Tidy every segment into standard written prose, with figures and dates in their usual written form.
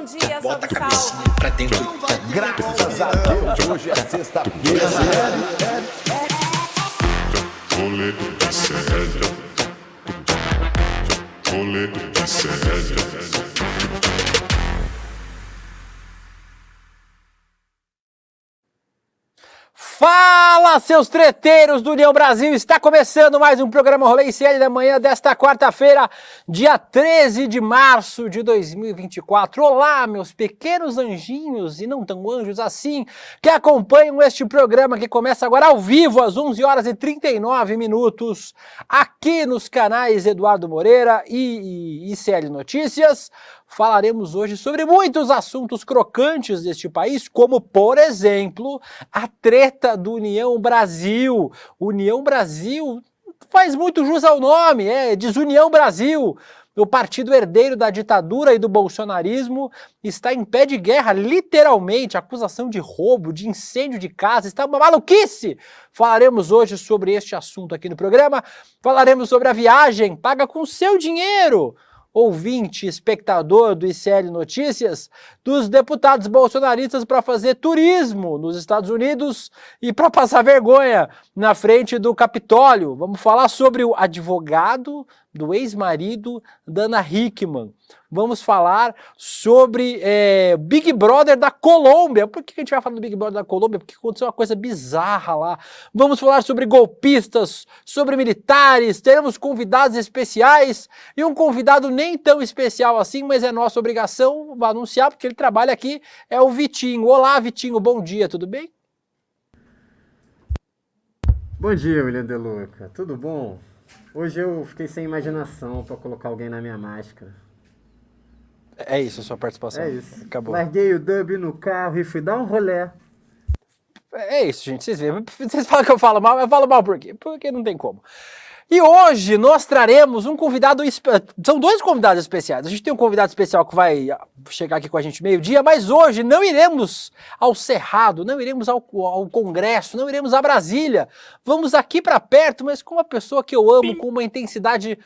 dia, Bota a salve, cabecinha salve. pra dentro. Graças a Deus, hoje é sexta-feira. Rolê de sério. Rolê de sério. Fala, seus treteiros do União Brasil! Está começando mais um programa Rolê ICL da manhã desta quarta-feira, dia 13 de março de 2024. Olá, meus pequenos anjinhos e não tão anjos assim, que acompanham este programa que começa agora ao vivo às 11 horas e 39 minutos, aqui nos canais Eduardo Moreira e ICL Notícias. Falaremos hoje sobre muitos assuntos crocantes deste país, como, por exemplo, a treta do União Brasil. União Brasil faz muito jus ao nome, é Desunião Brasil. O partido herdeiro da ditadura e do bolsonarismo está em pé de guerra, literalmente, acusação de roubo, de incêndio de casa, está uma maluquice! Falaremos hoje sobre este assunto aqui no programa, falaremos sobre a viagem paga com seu dinheiro, ouvinte, espectador do ICL Notícias, dos deputados bolsonaristas para fazer turismo nos Estados Unidos e para passar vergonha na frente do Capitólio. Vamos falar sobre o advogado do ex-marido da Ana Hickman. Vamos falar sobre Big Brother da Colômbia. Por que a gente vai falar do Big Brother da Colômbia? Porque aconteceu uma coisa bizarra lá. Vamos falar sobre golpistas, sobre militares, teremos convidados especiais e um convidado nem tão especial assim, mas é nossa obrigação anunciar, porque ele trabalha aqui, é o Vitinho. Olá, Vitinho, bom dia, tudo bem? Bom dia, William De Luca, tudo bom? Hoje eu fiquei sem imaginação para colocar alguém na minha máscara. É isso a sua participação. É isso. Acabou. Larguei o dub no carro e fui dar um rolê. É isso, gente. Vocês veem. Vocês falam que eu falo mal, eu falo mal por quê? Porque não tem como. E hoje nós traremos um convidado... São dois convidados especiais. A gente tem um convidado especial que vai chegar aqui com a gente meio-dia, mas hoje não iremos ao Cerrado, não iremos ao Congresso, não iremos a Brasília. Vamos aqui para perto, mas com uma pessoa que eu amo, com uma intensidade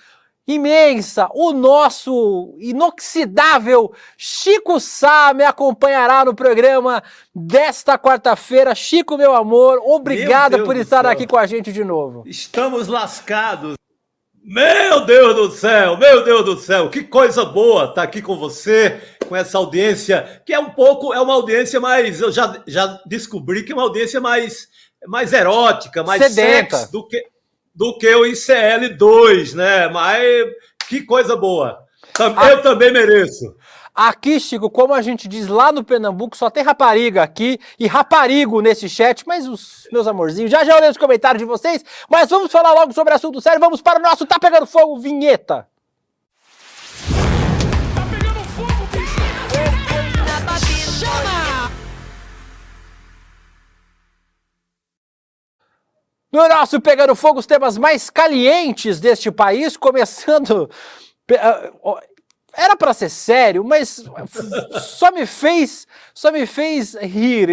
imensa. O nosso inoxidável Chico Sá me acompanhará no programa desta quarta-feira. Chico, meu amor, obrigado por estar aqui com a gente de novo. Estamos lascados. Meu Deus do céu, que coisa boa estar aqui com você, com essa audiência, que é uma audiência mais, eu já descobri que é uma audiência mais erótica, mais sedenta, sexy do que o ICL2, né? Mas que coisa boa. Eu também mereço. Aqui, Chico, como a gente diz lá no Pernambuco, só tem rapariga aqui e raparigo nesse chat, mas os meus amorzinhos, já olhei os comentários de vocês, mas vamos falar logo sobre assunto sério, vamos para o nosso Tá Pegando Fogo vinheta. Tá pegando fogo, bicho! Chama! No nosso Pegando Fogo, os temas mais calientes deste país, começando... Era para ser sério, mas só me fez rir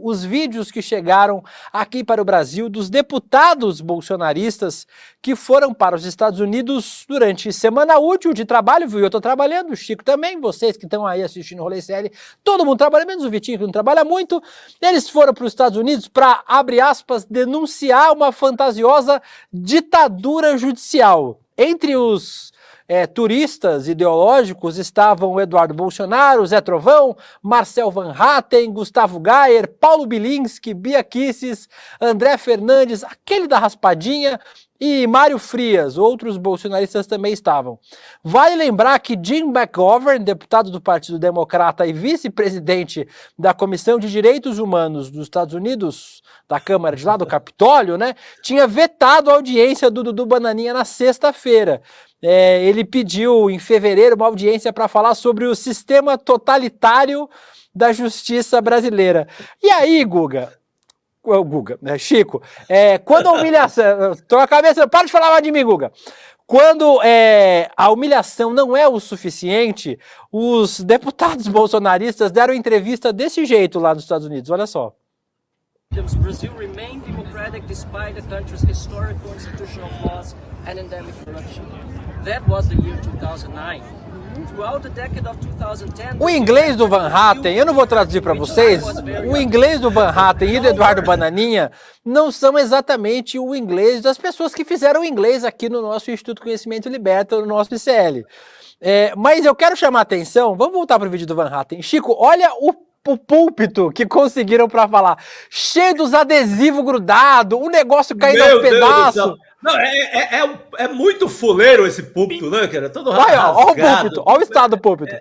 os vídeos que chegaram aqui para o Brasil dos deputados bolsonaristas que foram para os Estados Unidos durante semana útil de trabalho, viu? Eu estou trabalhando, o Chico também, vocês que estão aí assistindo o Rolê ICL, todo mundo trabalha, menos o Vitinho que não trabalha muito. Eles foram para os Estados Unidos para, abre aspas, denunciar uma fantasiosa ditadura judicial. Entre os turistas ideológicos estavam o Eduardo Bolsonaro, Zé Trovão, Marcel Van Hatten, Gustavo Gayer, Paulo Bilinski, Bia Kicis, André Fernandes, aquele da raspadinha, e Mário Frias. Outros bolsonaristas também estavam. Vale lembrar que Jim McGovern, deputado do Partido Democrata e vice-presidente da Comissão de Direitos Humanos dos Estados Unidos, da Câmara de lá do Capitólio, né, tinha vetado a audiência do Dudu Bananinha na sexta-feira. Ele pediu em fevereiro uma audiência para falar sobre o sistema totalitário da justiça brasileira. E aí, Chico, quando a humilhação... Tô a cabeça, para de falar mais de mim, Guga. Quando a humilhação não é o suficiente, os deputados bolsonaristas deram entrevista desse jeito lá nos Estados Unidos, olha só. Brazil remained democratic despite the country's historic constitutional flaws and endemic corruption. That was the year 2009. throughout the decade of 2010. O inglês do Van Hatten, eu não vou traduzir para vocês, o inglês do Van Hatten e do Eduardo Bananinha não são exatamente o inglês das pessoas que fizeram o inglês aqui no nosso Instituto Conhecimento Liberta, no nosso ICL. Mas eu quero chamar a atenção, vamos voltar para o vídeo do Van Hatten. Chico, olha o púlpito que conseguiram para falar, cheio dos adesivos grudados, o negócio caindo aos pedaços. Não, é muito fuleiro esse púlpito, né, cara? Todo Olha o púlpito, olha o estado do púlpito.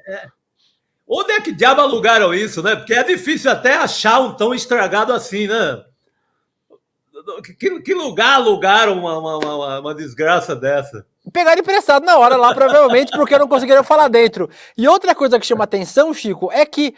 Onde é que diabo alugaram isso, né? Porque é difícil até achar um tão estragado assim, né? Que lugar alugaram uma desgraça dessa? Pegaram emprestado na hora lá, provavelmente, porque não conseguiram falar dentro. E outra coisa que chama atenção, Chico, é que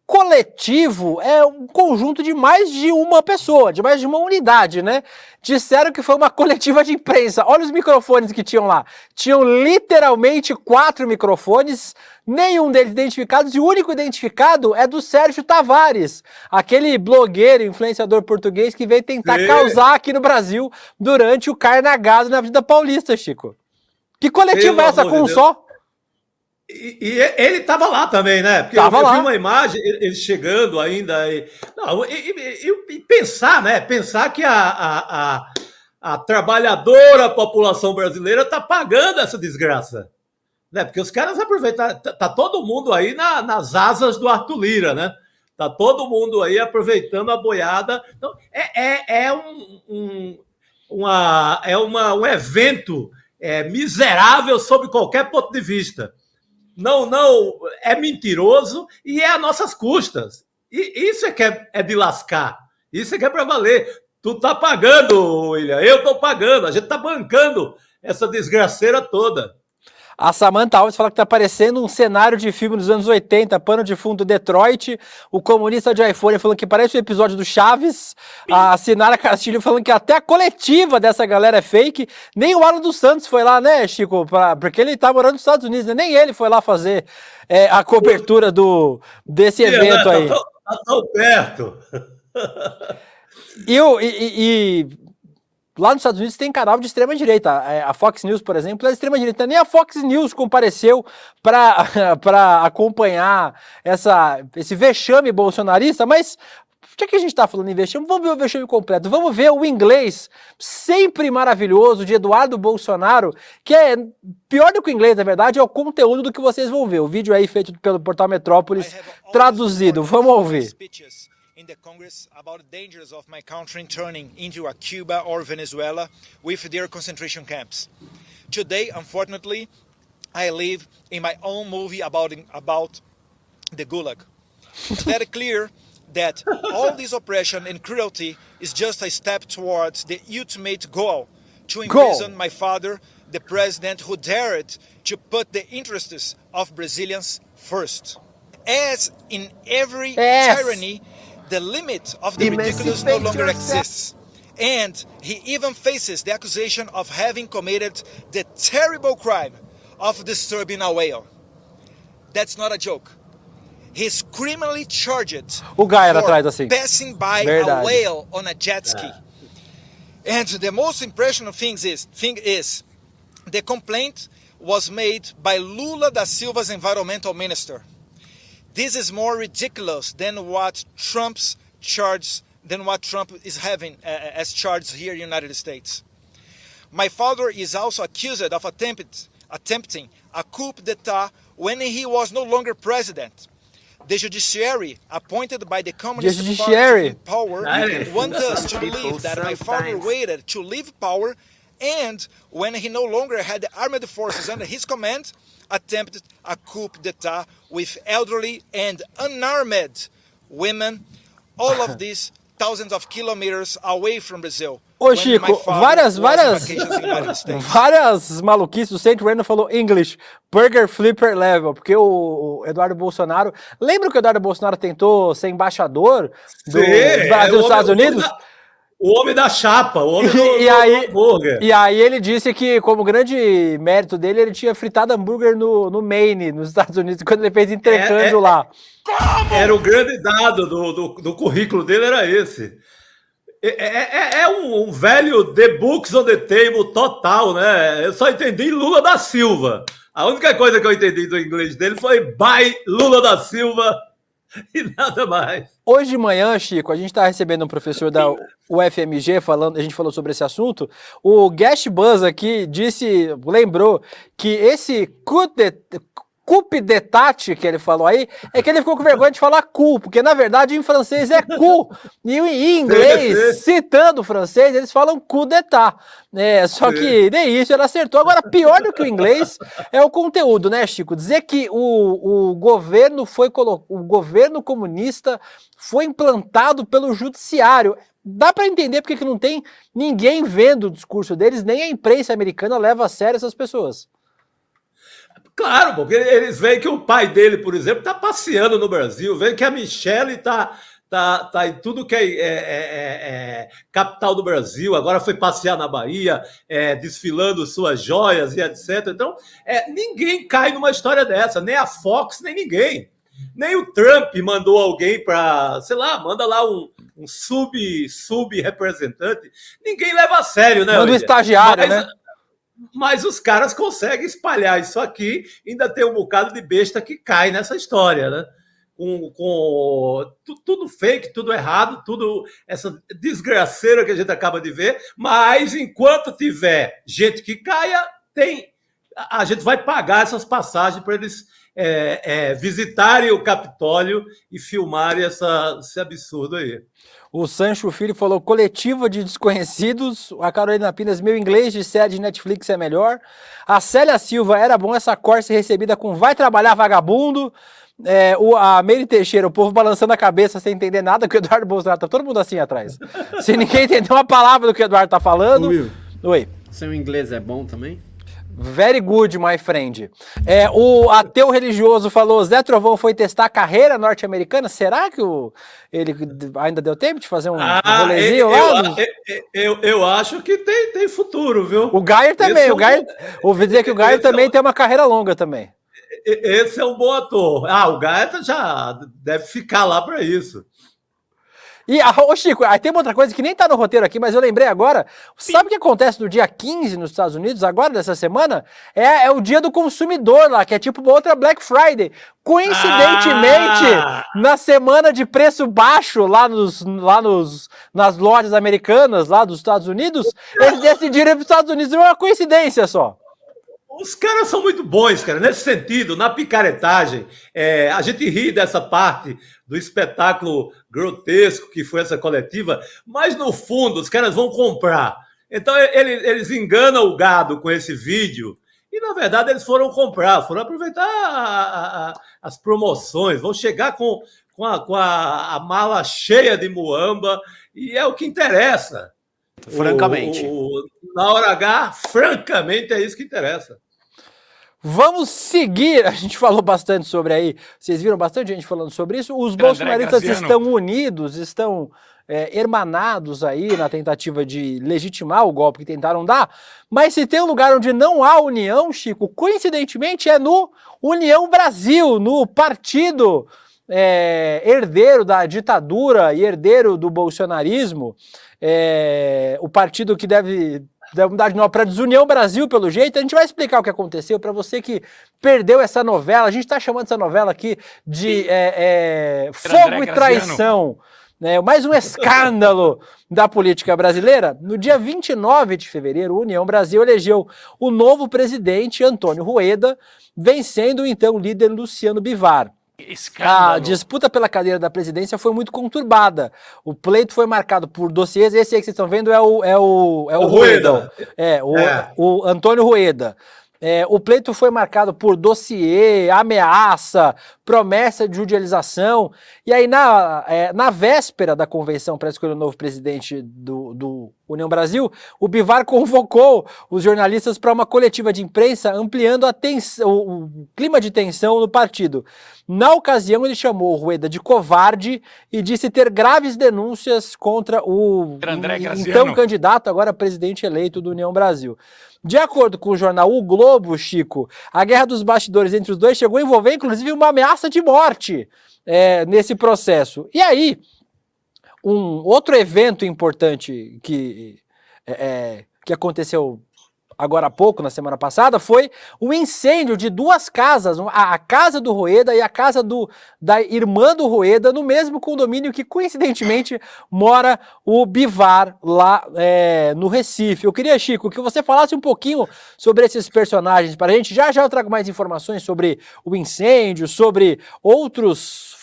coletivo é um conjunto de mais de uma pessoa, de mais de uma unidade, né? Disseram que foi uma coletiva de imprensa. Olha os microfones que tinham lá. Tinham literalmente 4 microfones, nenhum deles identificados, e o único identificado é do Sérgio Tavares, aquele blogueiro, influenciador português que veio tentar causar aqui no Brasil durante o Carnagado na Avenida Paulista, Chico. Que coletiva é essa com um só? E ele estava lá também, né? Porque eu vi uma imagem, ele chegando ainda. E pensar, né? Pensar que a trabalhadora população brasileira está pagando essa desgraça. Né? Porque os caras aproveitaram. Tá todo mundo aí nas asas do Arthur Lira, né? Tá todo mundo aí aproveitando a boiada. Então, um evento miserável sob qualquer ponto de vista. Não, é mentiroso e é a nossas custas. E isso é que é de lascar. Isso é que é para valer. Tu tá pagando, William. Eu tô pagando. A gente tá bancando essa desgraceira toda. A Samantha Alves fala que tá parecendo um cenário de filme dos anos 80, pano de fundo Detroit. O comunista de iPhone falando que parece um episódio do Chaves. A Sinara Castilho falando que até a coletiva dessa galera é fake. Nem o Alan dos Santos foi lá, né, Chico? Porque ele tá morando nos Estados Unidos, né? Nem ele foi lá fazer a cobertura desse evento aí. Tá tão perto. Lá nos Estados Unidos tem canal de extrema-direita. A Fox News, por exemplo, é de extrema-direita. Nem a Fox News compareceu para acompanhar esse vexame bolsonarista, mas já que a gente está falando em vexame, vamos ver o vexame completo. Vamos ver o inglês sempre maravilhoso de Eduardo Bolsonaro, que é pior do que o inglês, na verdade, é o conteúdo do que vocês vão ver. O vídeo aí feito pelo Portal Metrópolis, traduzido. Vamos ouvir. In the Congress about the dangers of my country turning into a Cuba or Venezuela with their concentration camps. Today, unfortunately, I live in my own movie about the Gulag. It's very clear that all this oppression and cruelty is just a step towards the ultimate goal, to imprison my father, the president who dared to put the interests of Brazilians first. As in every tyranny, the limit of the ridiculous no longer exists. And he even faces the accusation of having committed the terrible crime of disturbing a whale. That's not a joke. He's criminally charged for passing by a whale on a jet ski. And the most impressionable thing is the complaint was made by Lula da Silva's environmental minister. This is more ridiculous than what Trump is having as charged here in the United States. My father is also accused of attempting a coup d'etat when he was no longer president. The judiciary, appointed by the Communist Party in power, want us to believe that my father waited to leave power, and when he no longer had the armed forces under his command, attempted a coup d'etat with elderly and unarmed women, all of these thousands of kilometers away from Brazil. Ô Chico, várias maluquices. O Saint Randall falou English, Burger Flipper Level, porque o Eduardo Bolsonaro... Lembra que o Eduardo Bolsonaro tentou ser embaixador do Brasil dos Estados Unidos? O homem da chapa, o homem do hambúrguer. E aí ele disse que, como grande mérito dele, ele tinha fritado hambúrguer no Maine, nos Estados Unidos, quando ele fez intercâmbio lá. Era o grande dado do currículo dele, era esse. É um velho The Books on the Table total, né? Eu só entendi Lula da Silva. A única coisa que eu entendi do inglês dele foi by Lula da Silva e nada mais. Hoje de manhã, Chico, a gente está recebendo um professor da UFMG falando, a gente falou sobre esse assunto. O Guest Buzz aqui lembrou que esse coup d'etat que ele falou aí, é que ele ficou com vergonha de falar coup, porque na verdade em francês é coup, e em inglês, citando o francês, eles falam coup d'etat, só que nem isso ele acertou. Agora, pior do que o inglês é o conteúdo, né, Chico? Dizer que o governo comunista foi implantado pelo judiciário. Dá para entender porque que não tem ninguém vendo o discurso deles, nem a imprensa americana leva a sério essas pessoas. Claro, porque eles veem que o pai dele, por exemplo, está passeando no Brasil, veem que a Michelle está em tudo que é capital do Brasil, agora foi passear na Bahia, desfilando suas joias e etc. Então, ninguém cai numa história dessa, nem a Fox, nem ninguém. Nem o Trump mandou alguém para, sei lá, manda lá um sub-representante. Ninguém leva a sério, né? Manda um estagiário, né? Mas os caras conseguem espalhar isso aqui, ainda tem um bocado de besta que cai nessa história, né? Com tudo fake, tudo errado, tudo essa desgraceira que a gente acaba de ver, mas enquanto tiver gente que caia, a gente vai pagar essas passagens para eles visitarem o Capitólio e filmarem esse absurdo aí. O Sancho Filho falou coletiva de desconhecidos. A Carolina Pinas, meu inglês de série de Netflix é melhor. A Célia Silva, era bom essa corte recebida com vai trabalhar vagabundo. A Meire Teixeira, o povo balançando a cabeça sem entender nada que o Eduardo Bolsonaro tá todo mundo assim atrás. Sem ninguém entender uma palavra do que o Eduardo tá falando. Will, oi. Seu inglês é bom também? Very good, my friend. O ateu religioso falou, Zé Trovão foi testar a carreira norte-americana. Será que ele ainda deu tempo de fazer um rolezinho lá? Eu acho que tem futuro, viu? O Gayer também. Ouvi dizer que o Gayer também tem uma carreira longa também. Esse é um bom ator. O Gayer já deve ficar lá para isso. E, Chico, aí tem uma outra coisa que nem tá no roteiro aqui, mas eu lembrei agora. Sabe o que acontece no dia 15 nos Estados Unidos, agora, dessa semana? É o dia do consumidor lá, que é tipo uma outra Black Friday. Coincidentemente, na semana de preço baixo nas lojas americanas, lá dos Estados Unidos, eles decidiram ir para os Estados Unidos. É uma coincidência só. Os caras são muito bons, cara, nesse sentido, na picaretagem. A gente ri dessa parte do espetáculo grotesco que foi essa coletiva, mas no fundo os caras vão comprar. Então eles enganam o gado com esse vídeo e na verdade eles foram comprar, foram aproveitar as promoções, vão chegar com a mala cheia de muamba e é o que interessa. Francamente. Na hora H, francamente, é isso que interessa. Vamos seguir, a gente falou bastante sobre aí, vocês viram bastante gente falando sobre isso, os bolsonaristas estão unidos, estão hermanados aí na tentativa de legitimar o golpe que tentaram dar, mas se tem um lugar onde não há união, Chico, coincidentemente é no União Brasil, no partido herdeiro da ditadura e herdeiro do bolsonarismo, o partido que deve mudar de nome para Desunião Brasil, pelo jeito. A gente vai explicar o que aconteceu para você que perdeu essa novela. A gente está chamando essa novela aqui de Fogo e Traição. Mais um escândalo da política brasileira. No dia 29 de fevereiro, a União Brasil elegeu o novo presidente, Antônio Rueda, vencendo o então líder Luciano Bivar. A disputa pela cadeira da presidência foi muito conturbada. O pleito foi marcado por dossiês. Esse aí que vocês estão vendo é o Rueda. O Antônio Rueda. O pleito foi marcado por dossiê, ameaça, promessa de judicialização. E aí, na véspera da convenção para escolher o novo presidente do União Brasil, o Bivar convocou os jornalistas para uma coletiva de imprensa, ampliando o clima de tensão no partido. Na ocasião, ele chamou o Rueda de covarde e disse ter graves denúncias contra o então candidato, agora presidente eleito do União Brasil. De acordo com o jornal O Globo, Chico, a guerra dos bastidores entre os dois chegou a envolver, inclusive, uma ameaça de morte nesse processo. E aí, um outro evento importante que aconteceu agora há pouco, na semana passada, foi o incêndio de duas casas, a casa do Rueda e a casa da irmã do Rueda, no mesmo condomínio que, coincidentemente, mora o Bivar, lá no Recife. Eu queria, Chico, que você falasse um pouquinho sobre esses personagens para a gente. Já eu trago mais informações sobre o incêndio, sobre outros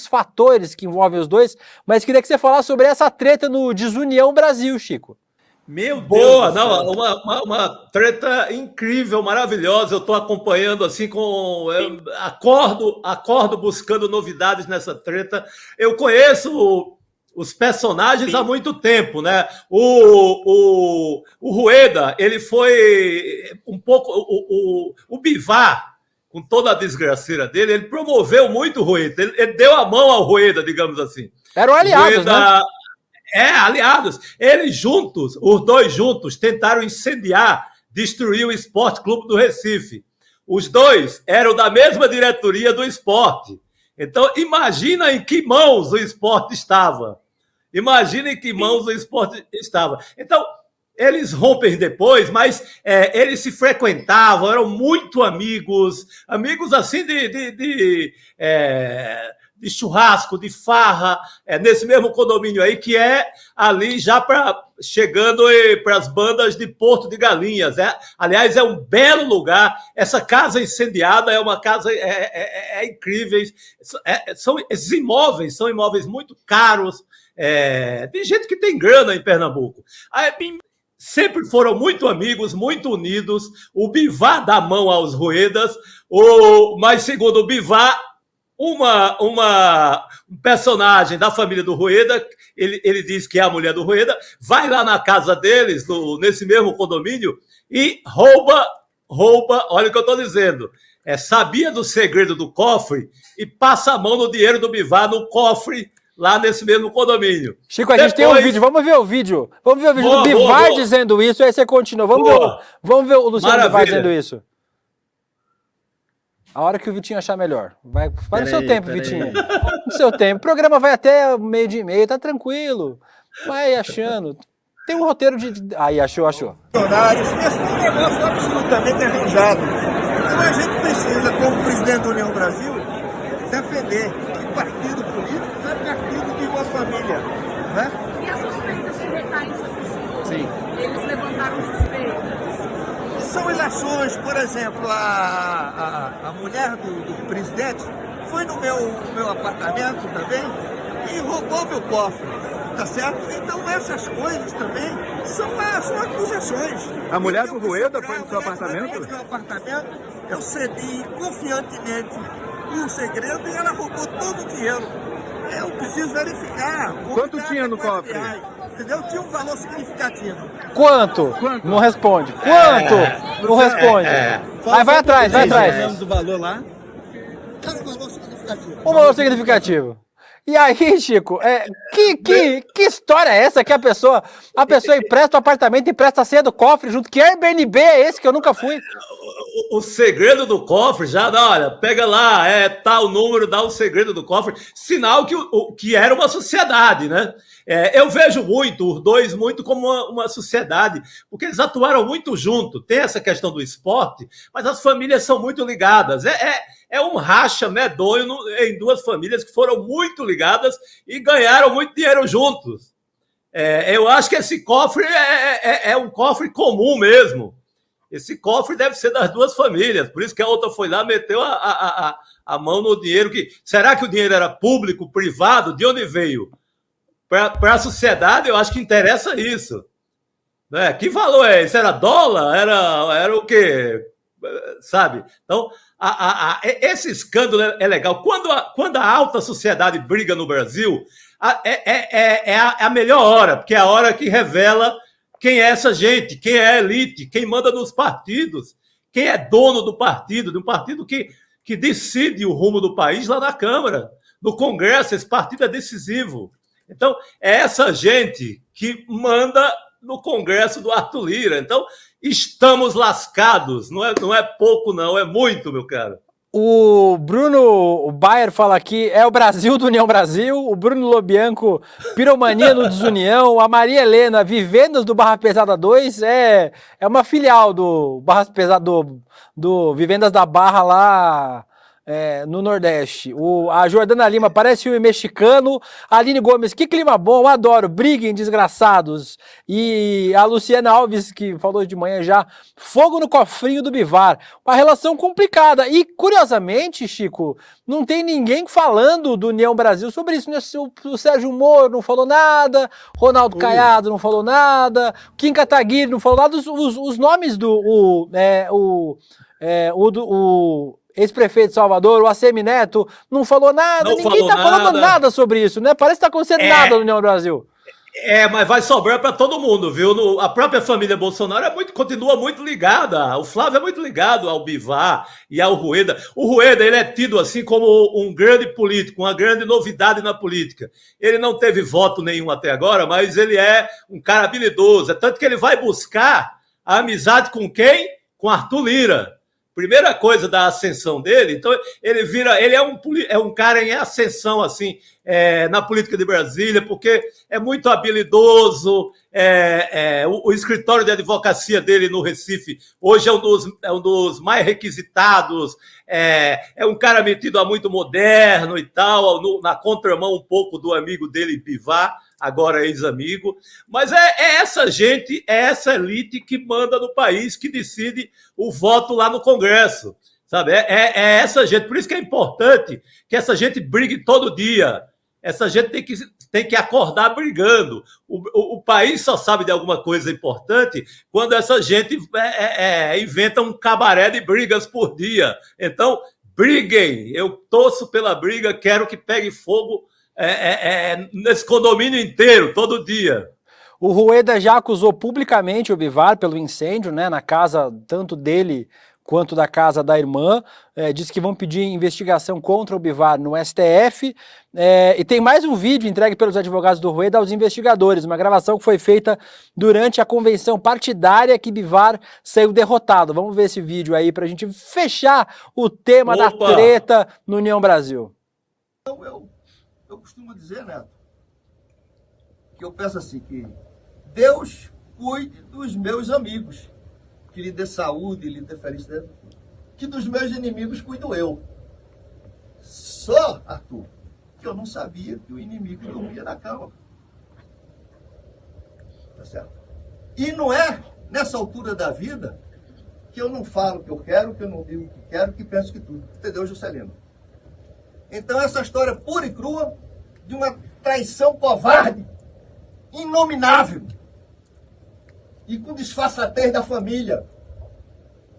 fatores que envolvem os dois, mas queria que você falasse sobre essa treta no Desunião Brasil, Chico. Meu Deus! Boa, não, uma treta incrível, maravilhosa. Eu estou acompanhando assim acordo buscando novidades nessa treta. Eu conheço os personagens há muito tempo, né? O Rueda, ele foi um pouco o Bivar, com toda a desgraceira dele, ele promoveu muito o Rueda. Ele deu a mão ao Rueda, digamos assim. Eram aliados, né? Aliados. Os dois juntos, tentaram incendiar, destruir o Esporte Clube do Recife. Os dois eram da mesma diretoria do esporte. Então, imagina em que mãos o esporte estava. Então, eles rompem depois, mas eles se frequentavam, eram muito amigos assim de churrasco, de farra, nesse mesmo condomínio aí, que é ali já chegando para as bandas de Porto de Galinhas. Aliás, é um belo lugar. Essa casa incendiada é uma casa incrível. Esses imóveis são imóveis muito caros. Tem gente que tem grana em Pernambuco. Sempre foram muito amigos, muito unidos. O Bivar dá mão aos Ruedas, mas segundo o Bivar, um personagem da família do Rueda, ele diz que é a mulher do Rueda, vai lá na casa deles, nesse mesmo condomínio, e rouba, olha o que eu estou dizendo, sabia do segredo do cofre e passa a mão no dinheiro do Bivar no cofre, lá nesse mesmo condomínio. Chico, a gente tem um vídeo, vamos ver o vídeo do Bivar dizendo isso, aí você continua, vamos ver o Luciano Bivar dizendo isso. A hora que o Vitinho achar melhor. Vai no seu tempo, Vitinho. No seu tempo. O programa vai até 12:30, tá tranquilo. Vai achando. Tem um roteiro de... Aí, achou. Esse é um negócio absolutamente arranjado. Então a gente precisa, como presidente da União Brasil, defender que partido político não é partido de uma família. Né? E as suspeitas que recaem sobre o senhor? Sim. Eles levantaram suspeitas. São ilações, por exemplo, a mulher do presidente foi no meu apartamento também e roubou meu cofre, tá certo? Então essas coisas também são acusações. A mulher do Rueda foi no seu apartamento? No meu apartamento, eu cedi confiantemente um segredo e ela roubou todo o dinheiro. Eu preciso verificar. Quanto tinha no cofre? Entendeu? Tinha um valor significativo. Quanto? Não responde. Quanto? Não responde. Aí vai atrás. Do valor lá? Era um valor significativo. Um valor significativo. E aí, Chico, que história é essa que a pessoa empresta o apartamento, empresta a senha do cofre junto? Que Airbnb é esse que eu nunca fui? O segredo do cofre, olha, pega lá, tal número, dá o segredo do cofre, sinal que era uma sociedade, né? Eu vejo os dois muito como uma sociedade, porque eles atuaram muito junto. Tem essa questão do esporte, mas as famílias são muito ligadas. É um racha medonho em duas famílias que foram muito ligadas e ganharam muito dinheiro juntos. Eu acho que esse cofre é um cofre comum mesmo. Esse cofre deve ser das duas famílias, por isso que a outra foi lá e meteu a mão no dinheiro. Será que o dinheiro era público, privado? De onde veio? Para a sociedade, eu acho que interessa isso. Né? Que valor é esse? Era dólar? Era o quê? Sabe? Então, esse escândalo é legal. Quando a alta sociedade briga no Brasil, é a melhor hora, porque é a hora que revela quem é essa gente, quem é a elite, quem manda nos partidos, quem é dono do partido, de um partido que decide o rumo do país lá na Câmara, no Congresso. Esse partido é decisivo. Então, é essa gente que manda no Congresso do Arthur Lira. Então, estamos lascados. Não é pouco, não. É muito, meu caro. O Bruno Bayer fala aqui, é o Brasil do União Brasil. O Bruno Lobianco, piromania no Desunião. A Maria Helena, Vivendas do Barra Pesada 2, é uma filial do Barra Pesada, do Vivendas da Barra lá no Nordeste. A Jordana Lima, parece filme mexicano. A Aline Gomes, que clima bom, adoro, briguem desgraçados. E a Luciana Alves, que falou de manhã já, fogo no cofrinho do Bivar. Uma relação complicada. E, curiosamente, Chico, não tem ninguém falando do União Brasil sobre isso, né? O Sérgio Moro não falou nada, Ronaldo Caiado não falou nada, Kim Kataguiri não falou nada, os nomes do ex-prefeito de Salvador, o ACM Neto, não falou nada, ninguém tá falando nada sobre isso, né? Parece que tá acontecendo nada no União Brasil. Mas vai sobrar para todo mundo, viu? A própria família Bolsonaro continua muito ligada. O Flávio é muito ligado ao Bivar e ao Rueda. O Rueda, ele é tido assim como um grande político, uma grande novidade na política. Ele não teve voto nenhum até agora, mas ele é um cara habilidoso. É tanto que ele vai buscar a amizade com quem? Com Arthur Lira. Primeira coisa da ascensão dele, então ele é um cara em ascensão assim na política de Brasília, porque é muito habilidoso. O escritório de advocacia dele no Recife hoje é um dos mais requisitados. É um cara metido a muito moderno e tal, na contramão um pouco do amigo dele, Bivar, agora ex-amigo, mas é essa gente, é essa elite que manda no país, que decide o voto lá no Congresso, sabe? É essa gente, por isso que é importante que essa gente brigue todo dia, essa gente tem que acordar brigando. O país só sabe de alguma coisa importante quando essa gente inventa um cabaré de brigas por dia. Então, briguem, eu torço pela briga, quero que pegue fogo nesse condomínio inteiro, todo dia. O Rueda já acusou publicamente o Bivar pelo incêndio, né, na casa tanto dele quanto da casa da irmã. Diz que vão pedir investigação contra o Bivar no STF. E tem mais um vídeo entregue pelos advogados do Rueda aos investigadores, uma gravação que foi feita durante a convenção partidária que Bivar saiu derrotado. Vamos ver esse vídeo aí para a gente fechar o tema da treta no União Brasil. Eu costumo dizer, Neto, que eu peço assim, que Deus cuide dos meus amigos, que lhe dê saúde, lhe dê felicidade, que dos meus inimigos cuido eu. Só, Arthur, que eu não sabia que o inimigo dormia na cama. Tá certo? E não é nessa altura da vida que eu não falo o que eu quero, que eu não digo o que quero, que penso que tudo. Entendeu, Juscelino? Então essa história pura e crua de uma traição covarde, inominável, e com disfarçatez da família,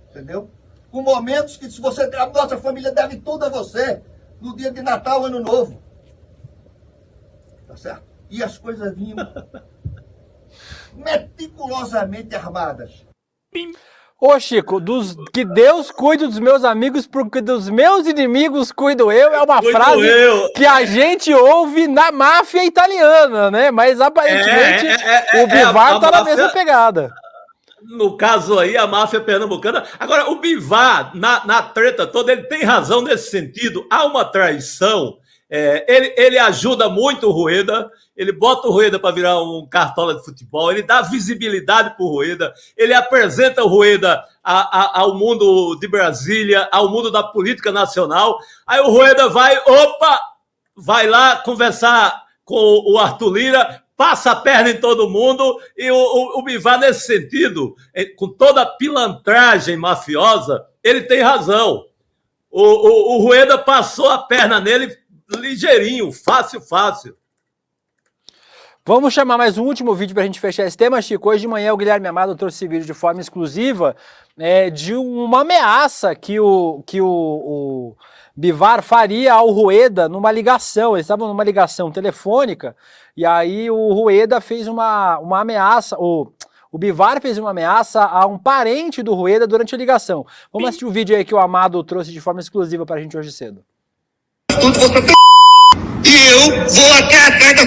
entendeu? Com momentos que a nossa família deve tudo a você, no dia de Natal, Ano Novo, tá certo? E as coisas vinham meticulosamente armadas. Ô Chico, que Deus cuide dos meus amigos, porque dos meus inimigos cuido eu, é uma frase que a gente ouve na máfia italiana, né? Mas aparentemente o Bivar tá na mesma pegada. No caso aí, a máfia pernambucana. Agora, o Bivar, na treta toda, ele tem razão nesse sentido. Há uma traição. Ele ajuda muito o Rueda, ele bota o Rueda para virar um cartola de futebol, ele dá visibilidade para o Rueda, ele apresenta o Rueda ao mundo de Brasília, ao mundo da política nacional. Aí o Rueda vai lá conversar com o Arthur Lira, passa a perna em todo mundo, e o Bivar, nesse sentido, com toda a pilantragem mafiosa, ele tem razão. O Rueda passou a perna nele ligeirinho, fácil. Vamos chamar mais um último vídeo para a gente fechar esse tema, Chico. Hoje de manhã o Guilherme Amado trouxe esse vídeo de forma exclusiva de uma ameaça que o Bivar faria ao Rueda numa ligação. Eles estavam numa ligação telefônica e aí o Rueda fez uma ameaça, o Bivar fez uma ameaça a um parente do Rueda durante a ligação. Vamos assistir o vídeo aí que o Amado trouxe de forma exclusiva para a gente hoje cedo. E eu vou até atrás da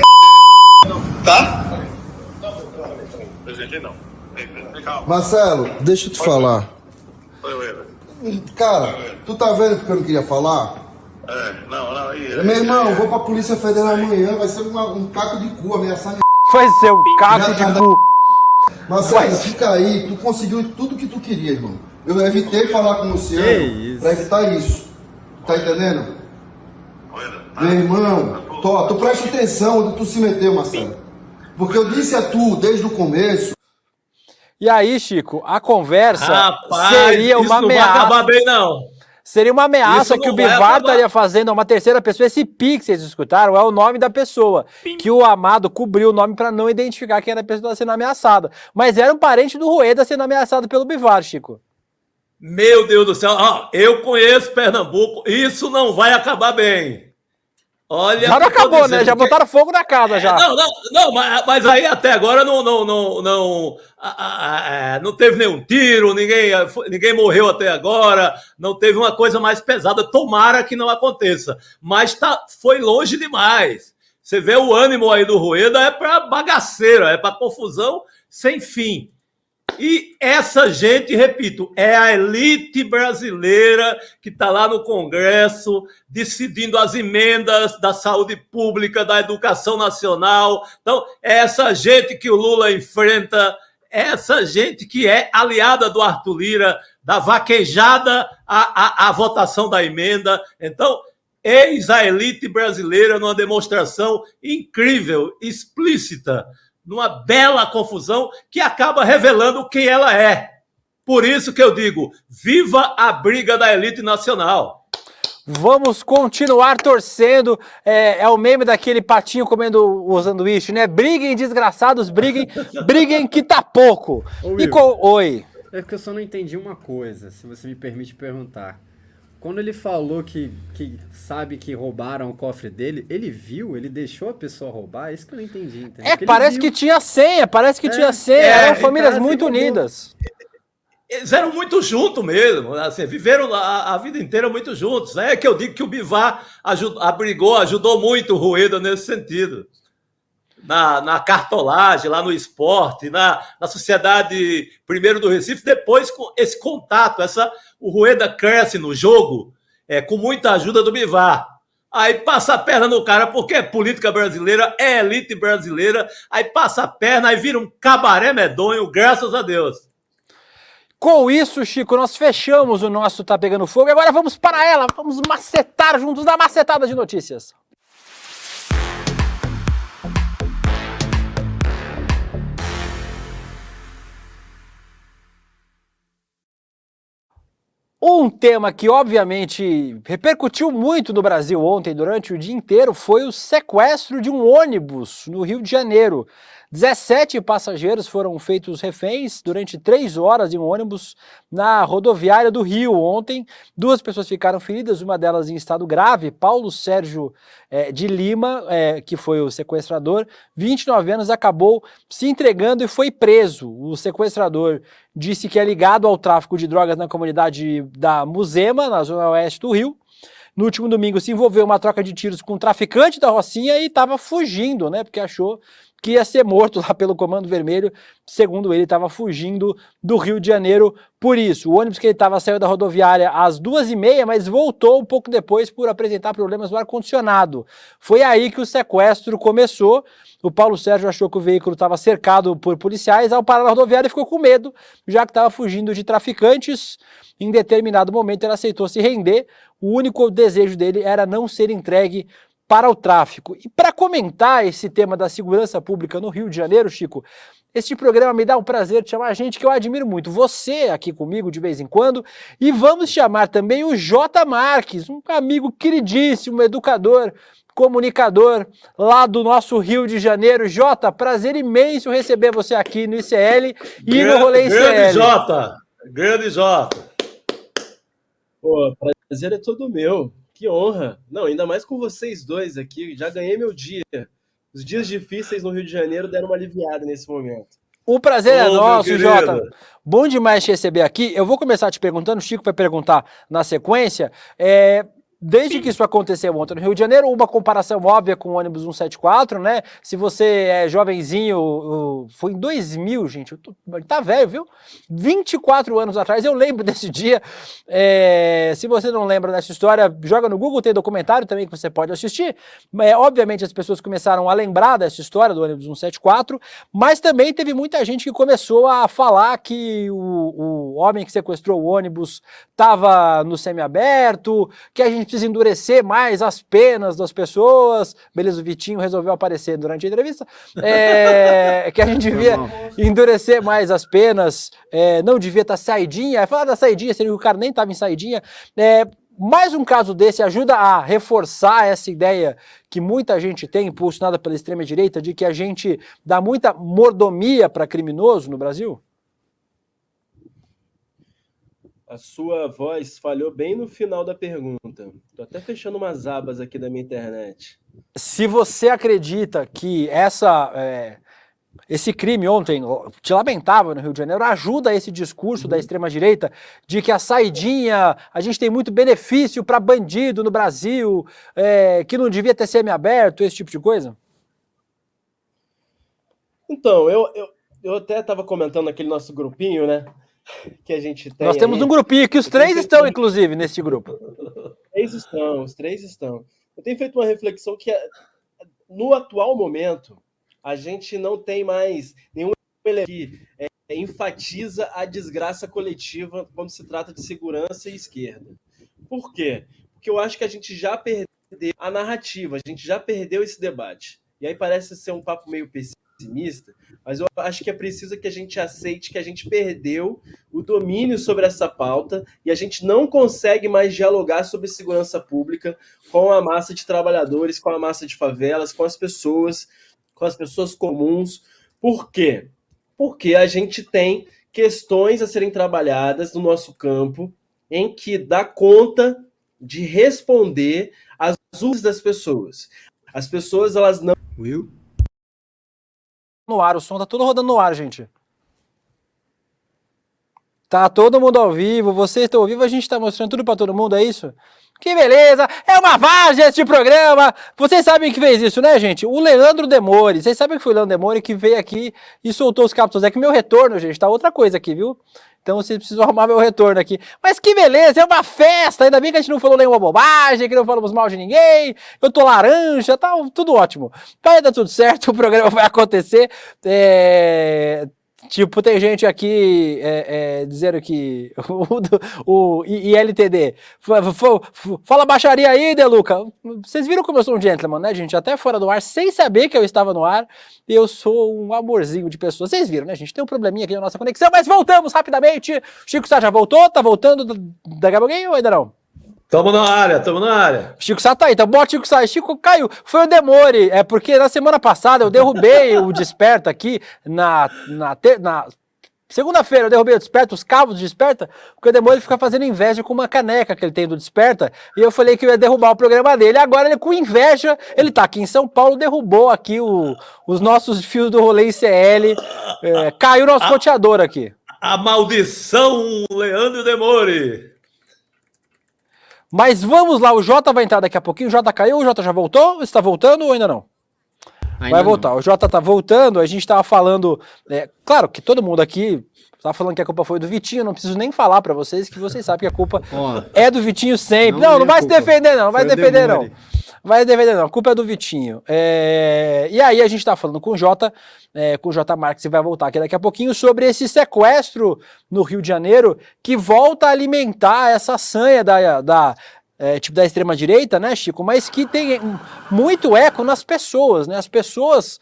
tá? Presidente, não. Marcelo, deixa eu te falar. Cara, Tu tá vendo porque eu não queria falar? Não, aí. Meu irmão, eu vou pra Polícia Federal amanhã, vai ser um caco de cu ameaçando. Vai ser um caco de cu. Marcelo, fica aí, tu conseguiu tudo que tu queria, irmão. Eu evitei falar com o Luciano pra evitar isso. Tá entendendo? Meu irmão, tu presta atenção onde tu se meteu, Marcelo. Porque eu disse a tu desde o começo. E aí, Chico, a conversa Rapaz, seria uma isso não vai ameaça. acabar bem, não. Seria uma ameaça Isso que o não vai Bivar acabar. estaria fazendo a uma terceira pessoa. Esse pi que vocês escutaram é o nome da pessoa. Que o Amado cobriu o nome para não identificar quem era a pessoa que estava sendo ameaçada. Mas era um parente do Rueda sendo ameaçado pelo Bivar, Chico. Meu Deus do céu, eu conheço Pernambuco, isso não vai acabar bem. Olha, Já não acabou, né? Já botaram fogo na casa já. Não, mas aí até agora não teve nenhum tiro, ninguém morreu até agora, não teve uma coisa mais pesada. Tomara que não aconteça, mas foi longe demais. Você vê o ânimo aí do Rueda, é para bagaceira, é para confusão sem fim. E essa gente, repito, é a elite brasileira que está lá no Congresso decidindo as emendas da saúde pública, da educação nacional. Então, é essa gente que o Lula enfrenta, é essa gente que é aliada do Arthur Lira, da vaquejada à votação da emenda. Então, eis a elite brasileira numa demonstração incrível, explícita, numa bela confusão que acaba revelando quem ela é. Por isso que eu digo, viva a briga da elite nacional. Vamos continuar torcendo. É o meme daquele patinho comendo o sanduíche, né? Briguem, desgraçados, briguem que tá pouco. Oi. É porque eu só não entendi uma coisa, se você me permite perguntar. Quando ele falou que sabe que roubaram o cofre dele, ele viu? Ele deixou a pessoa roubar? É isso que eu não entendi. Entendeu? Parece que tinha senha, eram famílias muito unidas. Eles eram muito juntos mesmo, assim, viveram a vida inteira muito juntos. É que eu digo que o Bivar ajudou muito o Rueda nesse sentido. Na cartolagem, lá no esporte, na Sociedade Primeiro do Recife, depois com esse contato, o Rueda cresce no jogo com muita ajuda do Bivar. Aí passa a perna no cara, porque é política brasileira, é elite brasileira, aí passa a perna, aí vira um cabaré medonho, graças a Deus. Com isso, Chico, nós fechamos o nosso Tá Pegando Fogo e agora vamos para ela, vamos macetar juntos na macetada de notícias. Um tema que, obviamente, repercutiu muito no Brasil ontem, durante o dia inteiro, foi o sequestro de um ônibus no Rio de Janeiro. 17 passageiros foram feitos reféns durante 3 horas em um ônibus na rodoviária do Rio ontem. 2 pessoas ficaram feridas, uma delas em estado grave. Paulo Sérgio de Lima, que foi o sequestrador, 29 anos, acabou se entregando e foi preso. O sequestrador disse que é ligado ao tráfico de drogas na comunidade da Muzema, na zona oeste do Rio. No último domingo se envolveu em uma troca de tiros com um traficante da Rocinha e estava fugindo, né? Porque achou que ia ser morto lá pelo Comando Vermelho. Segundo ele, estava fugindo do Rio de Janeiro por isso. O ônibus que ele estava saiu da rodoviária às 2h30, mas voltou um pouco depois por apresentar problemas no ar-condicionado. Foi aí que o sequestro começou. O Paulo Sérgio achou que o veículo estava cercado por policiais. Ao parar na rodoviária, ficou com medo, já que estava fugindo de traficantes. Em determinado momento, ele aceitou se render. O único desejo dele era não ser entregue para o tráfico. E para comentar esse tema da segurança pública no Rio de Janeiro, Chico, este programa me dá um prazer de chamar gente que eu admiro muito. Você aqui comigo de vez em quando. E vamos chamar também o Jota Marques, um amigo queridíssimo, educador, comunicador lá do nosso Rio de Janeiro. Jota, prazer imenso receber você aqui no ICL e no Rolê ICL. Grande Jota. Pô, prazer é todo meu. Que honra. Não, ainda mais com vocês dois aqui. Já ganhei meu dia. Os dias difíceis no Rio de Janeiro deram uma aliviada nesse momento. O prazer é nosso, Jota. Bom demais te receber aqui. Eu vou começar te perguntando, o Chico vai perguntar na sequência. desde que isso aconteceu ontem no Rio de Janeiro, uma comparação óbvia com o ônibus 174, né? Se você é jovenzinho, foi em 2000, gente, tá velho, viu? 24 anos atrás, eu lembro desse dia. Se você não lembra dessa história, joga no Google, tem documentário também que você pode assistir. Obviamente as pessoas começaram a lembrar dessa história do ônibus 174, mas também teve muita gente que começou a falar que o homem que sequestrou o ônibus estava no semiaberto, que a gente precisa endurecer mais as penas das pessoas. Beleza, o Vitinho resolveu aparecer durante a entrevista. Que a gente devia endurecer mais as penas, não devia estar saidinha. Falar da saidinha, sendo que o cara nem estava em saidinha. Mais um caso desse ajuda a reforçar essa ideia que muita gente tem, impulsionada pela extrema-direita, de que a gente dá muita mordomia para criminoso no Brasil? A sua voz falhou bem no final da pergunta. Tô até fechando umas abas aqui da minha internet. Se você acredita que esse crime ontem, te lamentável no Rio de Janeiro, ajuda esse discurso da extrema-direita de que a saidinha, a gente tem muito benefício para bandido no Brasil, que não devia ter semiaberto, esse tipo de coisa? Então, eu até estava comentando naquele nosso grupinho, né? Que a gente tem. Nós temos um grupinho que os três estão, inclusive, nesse grupo. Os três estão. Eu tenho feito uma reflexão que, no atual momento, a gente não tem mais nenhum elemento que enfatiza a desgraça coletiva quando se trata de segurança e esquerda. Por quê? Porque eu acho que a gente já perdeu a narrativa, a gente já perdeu esse debate. E aí parece ser um papo meio pessimista, mas eu acho que é preciso que a gente aceite que a gente perdeu o domínio sobre essa pauta e a gente não consegue mais dialogar sobre segurança pública com a massa de trabalhadores, com a massa de favelas, com as pessoas comuns. Por quê? Porque a gente tem questões a serem trabalhadas no nosso campo em que dá conta de responder às dúvidas das pessoas. As pessoas, elas não... Will? No ar, o som tá todo rodando no ar, gente. Tá todo mundo ao vivo, vocês estão ao vivo, a gente tá mostrando tudo pra todo mundo, é isso? Que beleza, é uma várzea este programa. Vocês sabem que fez isso, né, gente? O Leandro Demore, vocês sabem que foi o Leandro Demore que veio aqui e soltou os captos. É que meu retorno, gente, tá outra coisa aqui, viu? Então vocês precisam arrumar meu retorno aqui. Mas que beleza, é uma festa. Ainda bem que a gente não falou nenhuma bobagem, que não falamos mal de ninguém. Eu tô laranja, tá tudo ótimo. Vai dar tudo certo, o programa vai acontecer. Tipo, tem gente aqui dizendo que o ILTD fala baixaria aí, Deluca. Vocês viram como eu sou um gentleman, né, gente? Até fora do ar, sem saber que eu estava no ar, eu sou um amorzinho de pessoa. Vocês viram, né, gente? Tem um probleminha aqui na nossa conexão, mas voltamos rapidamente. Chico Sá já voltou? Tá voltando daqui a pouquinho ou ainda não? Tamo na área. Chico Sá tá aí, então bota Chico Sá. Chico caiu. Foi o Demore, porque na semana passada eu derrubei o Desperta aqui, na segunda-feira eu derrubei o Desperta, os cabos do Desperta, porque o Demore fica fazendo inveja com uma caneca que ele tem do Desperta, e eu falei que eu ia derrubar o programa dele. Agora ele, com inveja, ele tá aqui em São Paulo, derrubou aqui os nossos fios do rolê ICL, caiu o nosso roteador aqui. A maldição Leandro Demore. Mas vamos lá, o Jota vai entrar daqui a pouquinho. O Jota caiu, o Jota já voltou? Está voltando ou ainda não? Vai voltar. O Jota tá voltando, a gente tava falando... claro que todo mundo aqui tá falando que a culpa foi do Vitinho, não preciso nem falar pra vocês, que vocês sabem que a culpa é do Vitinho sempre. Não vai se defender não, vai se defender não. Vai se defender não, a culpa é do Vitinho. E aí a gente tá falando com o Jota Marques, e vai voltar aqui daqui a pouquinho, sobre esse sequestro no Rio de Janeiro, que volta a alimentar essa sanha da extrema-direita, né, Chico? Mas que tem muito eco nas pessoas, né? As pessoas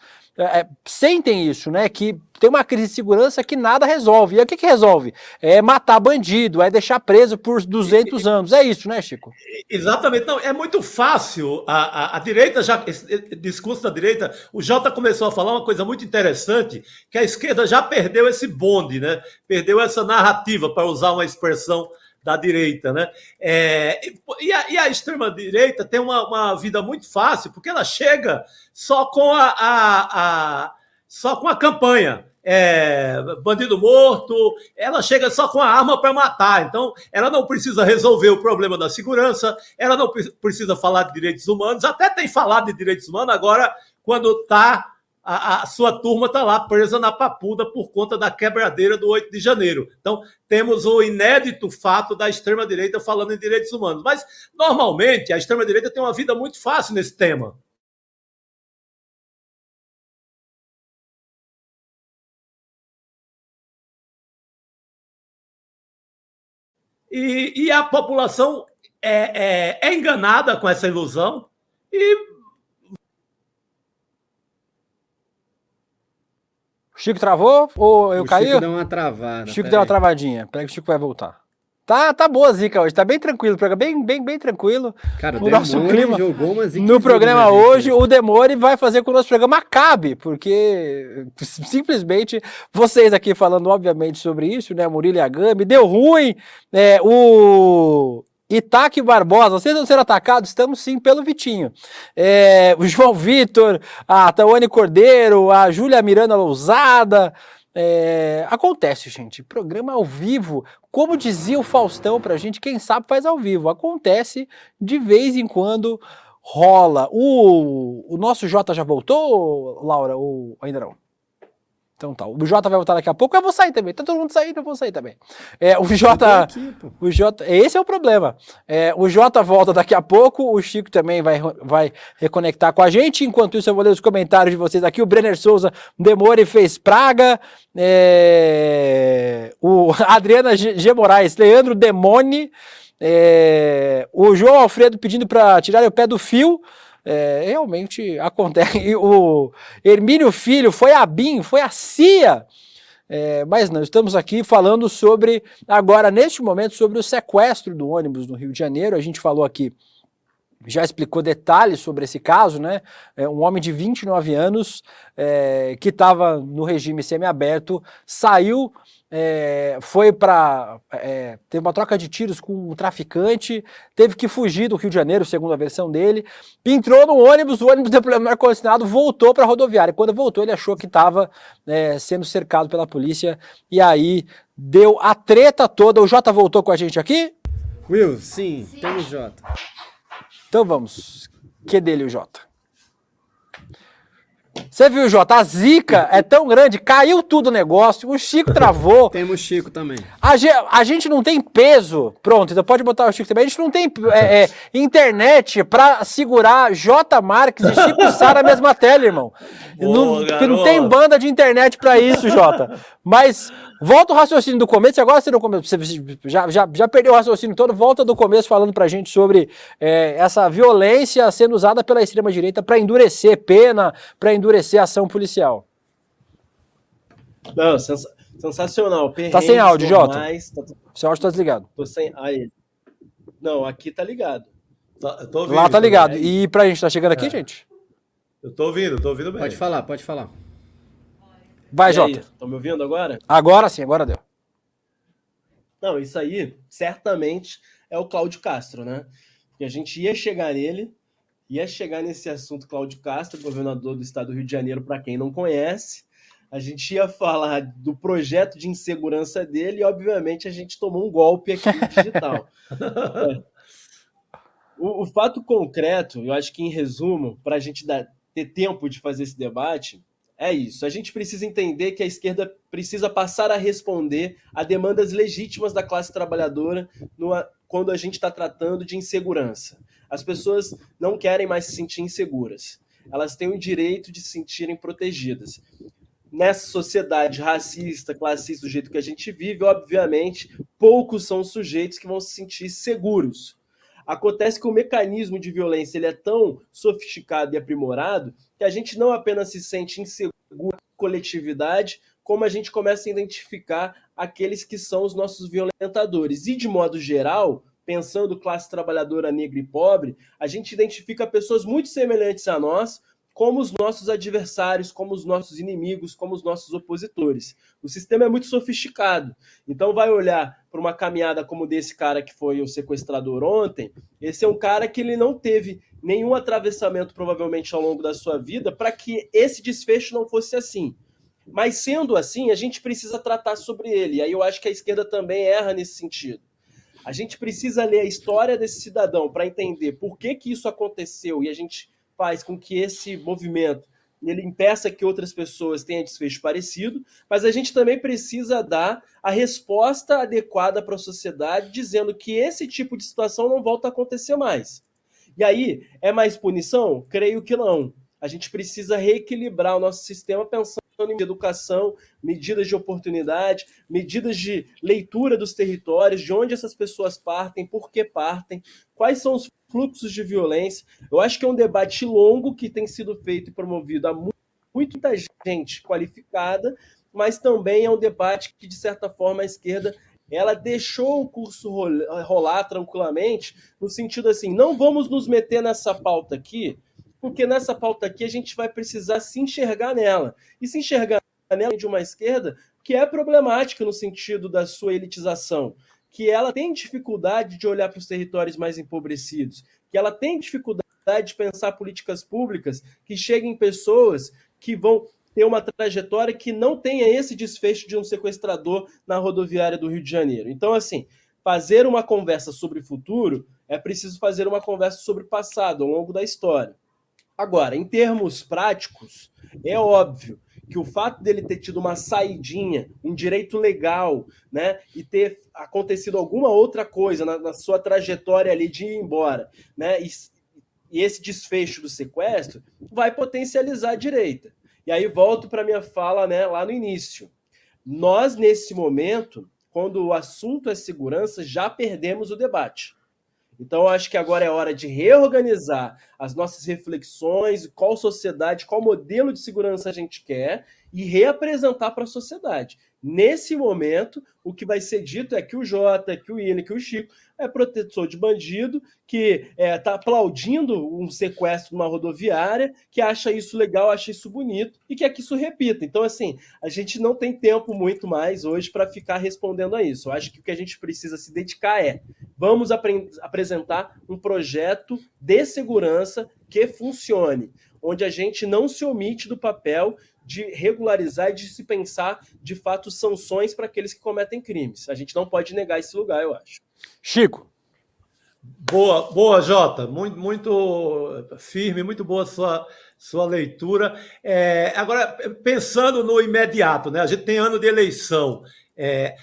sentem isso, né? Que tem uma crise de segurança que nada resolve. E aí o que resolve? É matar bandido, é deixar preso por 200 anos. É isso, né, Chico? Exatamente. Não, é muito fácil. A direita, esse discurso da direita, o Jota começou a falar uma coisa muito interessante, que a esquerda já perdeu esse bonde, né? Perdeu essa narrativa, para usar uma expressão da direita, né? E a extrema-direita tem uma vida muito fácil, porque ela chega só com a campanha. bandido morto, ela chega só com a arma para matar. Então, ela não precisa resolver o problema da segurança, ela não precisa falar de direitos humanos, até tem falado de direitos humanos agora, quando a sua turma está lá presa na papuda por conta da quebradeira do 8 de janeiro. Então, temos o inédito fato da extrema-direita falando em direitos humanos. Mas, normalmente, a extrema-direita tem uma vida muito fácil nesse tema. E a população é enganada com essa ilusão e... O Chico travou ou eu caí? O Chico deu uma travada. O Chico deu uma travadinha. Peraí que o Chico vai voltar. Tá boa a zica hoje, tá bem tranquilo, bem tranquilo. Cara, o nosso clima jogou uma zica no programa hoje, o Demore vai fazer com que o nosso programa acabe, porque simplesmente vocês aqui falando obviamente sobre isso, né, Murilo Yagami, deu ruim, o Itaque Barbosa, vocês vão ser atacados, estamos sim pelo Vitinho. O João Vitor, a Tawane Cordeiro, a Júlia Miranda Lousada. Acontece, gente, programa ao vivo, como dizia o Faustão pra gente, quem sabe faz ao vivo, acontece de vez em quando, rola. O nosso Jota já voltou, Laura, ou ainda não? Então tá, o Jota vai voltar daqui a pouco, eu vou sair também, tá todo mundo saindo, eu vou sair também. O Jota, esse é o problema, o Jota volta daqui a pouco, o Chico também vai reconectar com a gente, enquanto isso eu vou ler os comentários de vocês aqui, o Brenner Souza, Demore fez praga, o Adriana G. Moraes, Leandro Demone, o João Alfredo pedindo para tirar o pé do fio, realmente acontece. E o Hermínio Filho, foi a BIM, foi a CIA. Mas não, estamos aqui falando sobre, agora neste momento, sobre o sequestro do ônibus no Rio de Janeiro. A gente falou aqui, já explicou detalhes sobre esse caso, né? Um homem de 29 anos que estava no regime semiaberto, saiu, teve uma troca de tiros com um traficante, teve que fugir do Rio de Janeiro, segundo a versão dele, entrou no ônibus, o ônibus deu problema no ar-condicionado, voltou para a rodoviária. Quando voltou, ele achou que estava sendo cercado pela polícia, e aí deu a treta toda. O Jota voltou com a gente aqui? Will, sim. Temos Jota. Então vamos, que dele o Jota? Você viu, Jota, a zica é tão grande, caiu tudo o negócio, o Chico travou. Temos Chico também. A gente não tem peso, pronto, então pode botar o Chico também, a gente não tem internet pra segurar J. Marques e Chico Sá na mesma tela, irmão. Não tem banda de internet pra isso, Jota. Mas volta o raciocínio do começo, agora você já perdeu o raciocínio todo, volta do começo falando pra gente sobre essa violência sendo usada pela extrema-direita pra endurecer pena, pra endurecer a ação policial. Não, sensacional. Tá sem áudio, Jota? Seu áudio tá desligado. Tô sem... Aí. Não, aqui tá ligado. Tô ouvindo, lá tá ligado. E pra gente, tá chegando aqui, gente? Eu tô ouvindo bem. Pode falar. Vai, Jota. Estão me ouvindo agora? Agora sim, agora deu. Não, isso aí, certamente, é o Cláudio Castro, né? Porque a gente ia chegar nesse assunto Cláudio Castro, governador do estado do Rio de Janeiro, para quem não conhece. A gente ia falar do projeto de insegurança dele e, obviamente, a gente tomou um golpe aqui digital. O fato concreto, eu acho que, em resumo, para a gente ter tempo de fazer esse debate, é isso. A gente precisa entender que a esquerda precisa passar a responder a demandas legítimas da classe trabalhadora quando a gente está tratando de insegurança. As pessoas não querem mais se sentir inseguras. Elas têm o direito de se sentirem protegidas. Nessa sociedade racista, classista, do jeito que a gente vive, obviamente, poucos são os sujeitos que vão se sentir seguros. Acontece que o mecanismo de violência ele é tão sofisticado e aprimorado que a gente não apenas se sente inseguro na coletividade, como a gente começa a identificar aqueles que são os nossos violentadores. E, de modo geral, pensando classe trabalhadora negra e pobre, a gente identifica pessoas muito semelhantes a nós como os nossos adversários, como os nossos inimigos, como os nossos opositores. O sistema é muito sofisticado. Então vai olhar para uma caminhada como desse cara que foi o sequestrador ontem, esse é um cara que ele não teve nenhum atravessamento provavelmente ao longo da sua vida para que esse desfecho não fosse assim. Mas sendo assim, a gente precisa tratar sobre ele. E aí eu acho que a esquerda também erra nesse sentido. A gente precisa ler a história desse cidadão para entender por que isso aconteceu e a gente faz com que esse movimento ele impeça que outras pessoas tenham desfecho parecido, mas a gente também precisa dar a resposta adequada para a sociedade, dizendo que esse tipo de situação não volta a acontecer mais. E aí, é mais punição? Creio que não. A gente precisa reequilibrar o nosso sistema pensando em educação, medidas de oportunidade, medidas de leitura dos territórios, de onde essas pessoas partem, por que partem, quais são os fluxos de violência. Eu acho que é um debate longo que tem sido feito e promovido a muita gente qualificada, mas também é um debate que, de certa forma, a esquerda ela deixou o curso rolar tranquilamente, no sentido assim, não vamos nos meter nessa pauta aqui, porque nessa pauta aqui a gente vai precisar se enxergar nela. E se enxergar nela de uma esquerda que é problemática no sentido da sua elitização, que ela tem dificuldade de olhar para os territórios mais empobrecidos, que ela tem dificuldade de pensar políticas públicas que cheguem em pessoas que vão ter uma trajetória que não tenha esse desfecho de um sequestrador na rodoviária do Rio de Janeiro. Então, assim, fazer uma conversa sobre futuro é preciso fazer uma conversa sobre passado, ao longo da história. Agora, em termos práticos, é óbvio que o fato dele ter tido uma saidinha, um direito legal, né, e ter acontecido alguma outra coisa na sua trajetória ali de ir embora, né, e esse desfecho do sequestro vai potencializar a direita. E aí volto para a minha fala, né, lá no início. Nós, nesse momento, quando o assunto é segurança, já perdemos o debate. Então, eu acho que agora é hora de reorganizar as nossas reflexões, qual sociedade, qual modelo de segurança a gente quer e reapresentar para a sociedade. Nesse momento, o que vai ser dito é que o Jota, que o Willian, que o Chico é protetor de bandido, que está aplaudindo um sequestro numa rodoviária, que acha isso legal, acha isso bonito e quer que isso repita. Então, assim, a gente não tem tempo muito mais hoje para ficar respondendo a isso. Eu acho que o que a gente precisa se dedicar vamos apresentar um projeto de segurança que funcione, onde a gente não se omite do papel de regularizar e de se pensar, de fato, sanções para aqueles que cometem crimes. A gente não pode negar esse lugar, eu acho. Chico. Boa, Jota. Muito firme, muito boa sua leitura. Agora, pensando no imediato, né? A gente tem ano de eleição.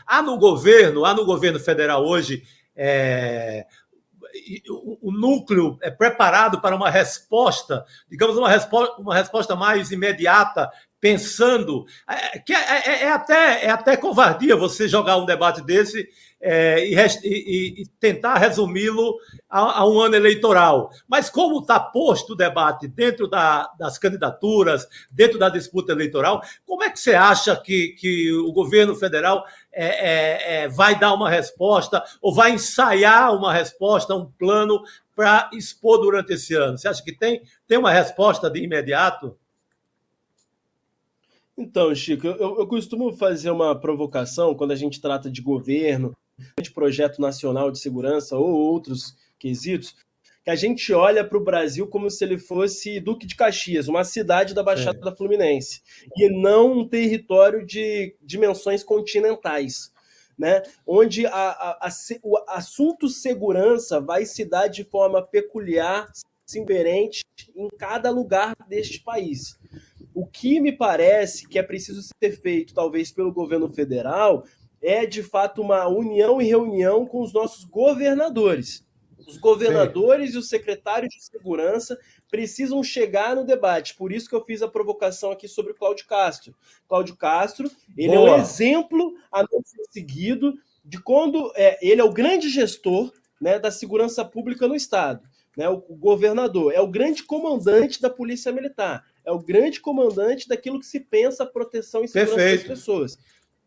Há no governo federal hoje, o núcleo é preparado para uma resposta, digamos, uma resposta mais imediata, pensando que é até covardia você jogar um debate desse e tentar resumi-lo a um ano eleitoral. Mas como está posto o debate dentro das candidaturas, dentro da disputa eleitoral, como é que você acha que o governo federal vai dar uma resposta ou vai ensaiar uma resposta, um plano para expor durante esse ano? Você acha que tem uma resposta de imediato? Então, Chico, eu costumo fazer uma provocação quando a gente trata de governo, de projeto nacional de segurança ou outros quesitos, que a gente olha para o Brasil como se ele fosse Duque de Caxias, uma cidade da Baixada Fluminense, e não um território de dimensões continentais, né? Onde o assunto segurança vai se dar de forma peculiar, diferente em cada lugar deste país. O que me parece que é preciso ser feito, talvez, pelo governo federal, é, de fato, uma união e reunião com os nossos governadores. Os governadores e os secretários de segurança precisam chegar no debate. Por isso que eu fiz a provocação aqui sobre o Cláudio Castro. Cláudio Castro, ele é um exemplo a não ser seguido de quando ele é o grande gestor, né, da segurança pública no Estado. Né, o governador é o grande comandante da Polícia Militar, é o grande comandante daquilo que se pensa proteção e segurança das pessoas.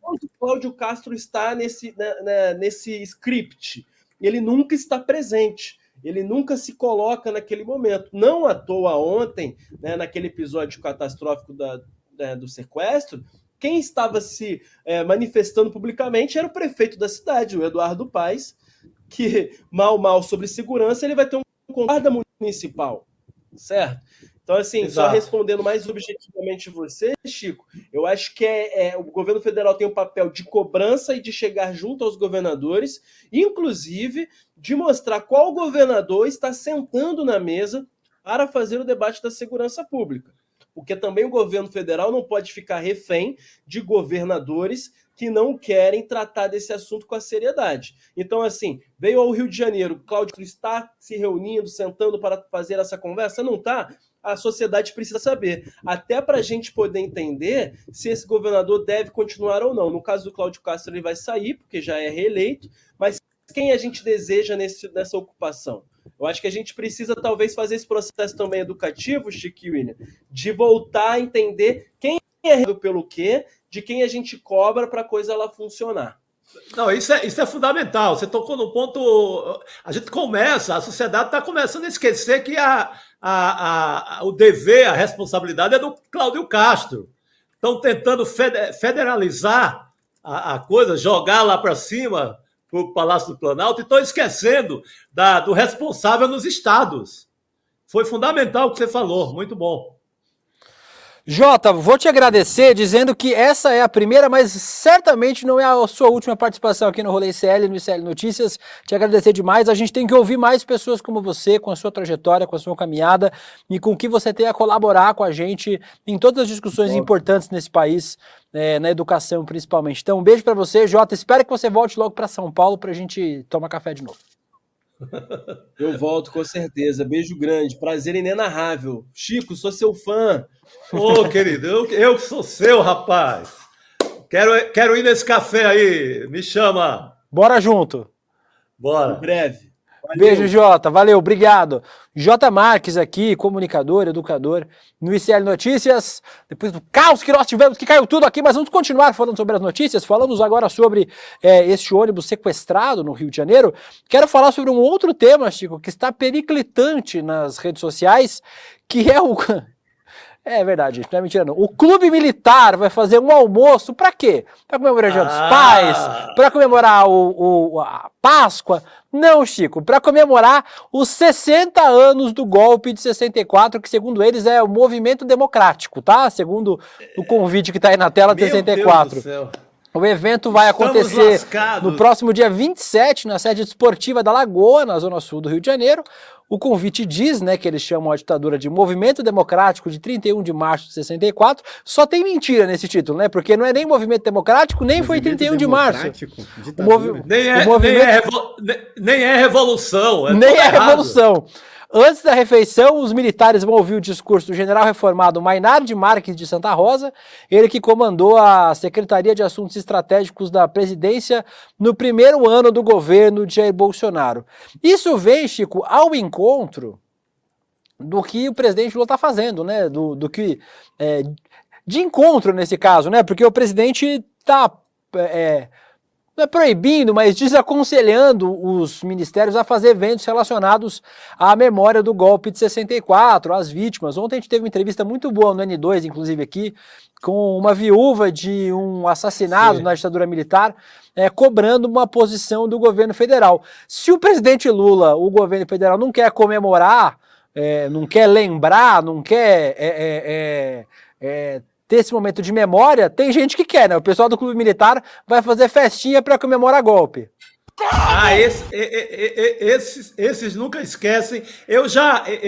Onde o Cláudio Castro está nesse script? Ele nunca está presente, ele nunca se coloca naquele momento. Não à toa ontem, né, naquele episódio catastrófico do sequestro, quem estava se manifestando publicamente era o prefeito da cidade, o Eduardo Paes, que, mal sobre segurança, ele vai ter um guarda municipal, certo? Então, assim, Exato. só respondendo mais objetivamente você, Chico, eu acho que o governo federal tem um papel de cobrança e de chegar junto aos governadores, inclusive de mostrar qual governador está sentando na mesa para fazer o debate da segurança pública. Porque também o governo federal não pode ficar refém de governadores que não querem tratar desse assunto com a seriedade. Então, assim, veio ao Rio de Janeiro, Cláudio está se reunindo, sentando para fazer essa conversa? Não está? A sociedade precisa saber, até para a gente poder entender se esse governador deve continuar ou não. No caso do Cláudio Castro, ele vai sair, porque já é reeleito, mas quem a gente deseja nessa ocupação? Eu acho que a gente precisa, talvez, fazer esse processo também educativo, Chico e William, de voltar a entender quem é pelo quê, de quem a gente cobra para a coisa ela funcionar. Não, isso é fundamental. Você tocou no ponto. A sociedade está começando a esquecer que o dever, a responsabilidade é do Cláudio Castro. Estão tentando federalizar a coisa, jogar lá para cima, para o Palácio do Planalto, e estão esquecendo do responsável nos estados. Foi fundamental o que você falou, muito bom. Jota, vou te agradecer dizendo que essa é a primeira, mas certamente não é a sua última participação aqui no Rolê ICL, no ICL Notícias. Te agradecer demais. A gente tem que ouvir mais pessoas como você, com a sua trajetória, com a sua caminhada e com o que você tem a colaborar com a gente em todas as discussões importantes nesse país, na educação principalmente. Então, um beijo para você, Jota. Espero que você volte logo para São Paulo para a gente tomar café de novo. Eu volto, com certeza. Beijo grande. Prazer inenarrável. Chico, sou seu fã. Ô, querido, eu que sou seu, rapaz. Quero ir nesse café aí. Me chama. Bora junto. Bora. Em breve. Valeu. Beijo, Jota. Valeu, obrigado. Jota Marques aqui, comunicador, educador, no ICL Notícias. Depois do caos que nós tivemos, que caiu tudo aqui, mas vamos continuar falando sobre as notícias. Falamos agora sobre este ônibus sequestrado no Rio de Janeiro. Quero falar sobre um outro tema, Chico, que está periclitante nas redes sociais, que é o... É verdade, não é mentira não. O Clube Militar vai fazer um almoço para quê? Para comemorar o Dia dos Pais? Para comemorar a Páscoa? Não, Chico, para comemorar os 60 anos do golpe de 64, que segundo eles é o movimento democrático, tá? Segundo o convite que está aí na tela, de 64. Meu Deus do céu. O evento vai acontecer no próximo dia 27, na sede esportiva da Lagoa, na zona sul do Rio de Janeiro. O convite diz, né, que eles chamam a ditadura de Movimento Democrático de 31 de março de 64. Só tem mentira nesse título, né? Porque não é nem Movimento Democrático, nem foi 31 de março. Nem é revolução. Nem é revolução. Antes da refeição, os militares vão ouvir o discurso do general reformado Maynard Marques de Santa Rosa, ele que comandou a Secretaria de Assuntos Estratégicos da Presidência no primeiro ano do governo de Jair Bolsonaro. Isso vem, Chico, ao encontro do que o presidente Lula está fazendo, né? De encontro nesse caso, né? Porque o presidente está... não é proibindo, mas desaconselhando os ministérios a fazer eventos relacionados à memória do golpe de 64, às vítimas. Ontem a gente teve uma entrevista muito boa no N2, inclusive aqui, com uma viúva de um assassinado na ditadura militar, cobrando uma posição do governo federal. Se o presidente Lula, o governo federal, não quer comemorar, não quer lembrar, não quer... ter esse momento de memória, tem gente que quer, né? O pessoal do Clube Militar vai fazer festinha para comemorar golpe. Esses nunca esquecem. Eu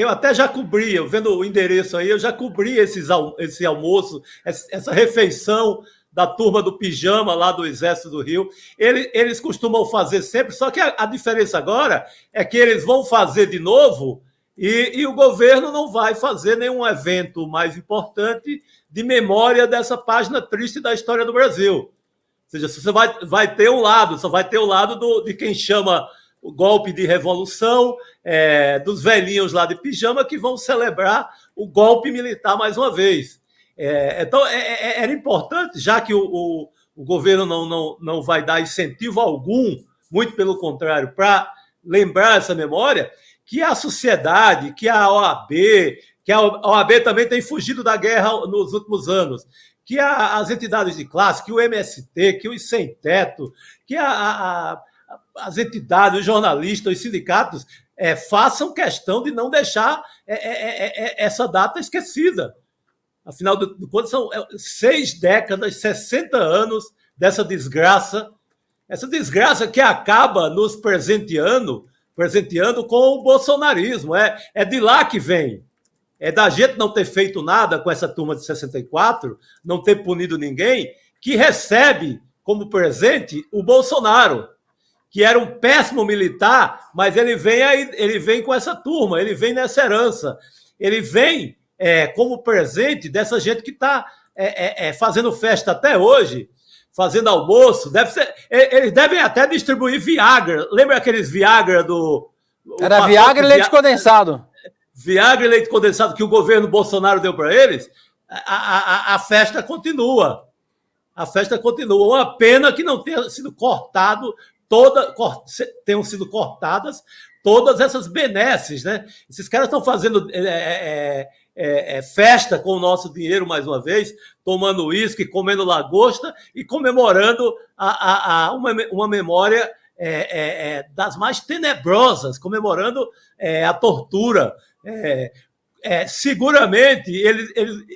até já cobri, eu vendo o endereço aí, eu já cobri esse almoço, essa refeição da turma do pijama lá do Exército do Rio. Eles costumam fazer sempre, só que a diferença agora é que eles vão fazer de novo e o governo não vai fazer nenhum evento mais importante de memória dessa página triste da história do Brasil. Ou seja, você vai ter um lado, só vai ter o lado de quem chama o golpe de revolução, dos velhinhos lá de pijama que vão celebrar o golpe militar mais uma vez. Então, era importante, já que o governo não vai dar incentivo algum, muito pelo contrário, para lembrar essa memória, que a sociedade, que a OAB, que a OAB também tem fugido da guerra nos últimos anos, que as entidades de classe, que o MST, que os sem-teto, que as entidades, os jornalistas, os sindicatos, façam questão de não deixar essa data esquecida. Afinal de contas, são 6 décadas, 60 anos dessa desgraça, essa desgraça que acaba nos presenteando com o bolsonarismo. É de lá que vem. É da gente não ter feito nada com essa turma de 64, não ter punido ninguém, que recebe como presente o Bolsonaro, que era um péssimo militar, mas ele vem com essa turma, ele vem nessa herança, ele vem como presente dessa gente que está fazendo festa até hoje, fazendo almoço. Eles devem até distribuir Viagra. Lembra aqueles Viagra do... Era Viagra e leite condensado. Viagra e leite condensado que o governo Bolsonaro deu para eles. A festa continua. A festa continua. Uma pena que não tenha sido tenham sido cortadas todas essas benesses, né? Esses caras estão fazendo festa com o nosso dinheiro mais uma vez, tomando uísque, comendo lagosta e comemorando uma memória das mais tenebrosas, comemorando a tortura. Seguramente eles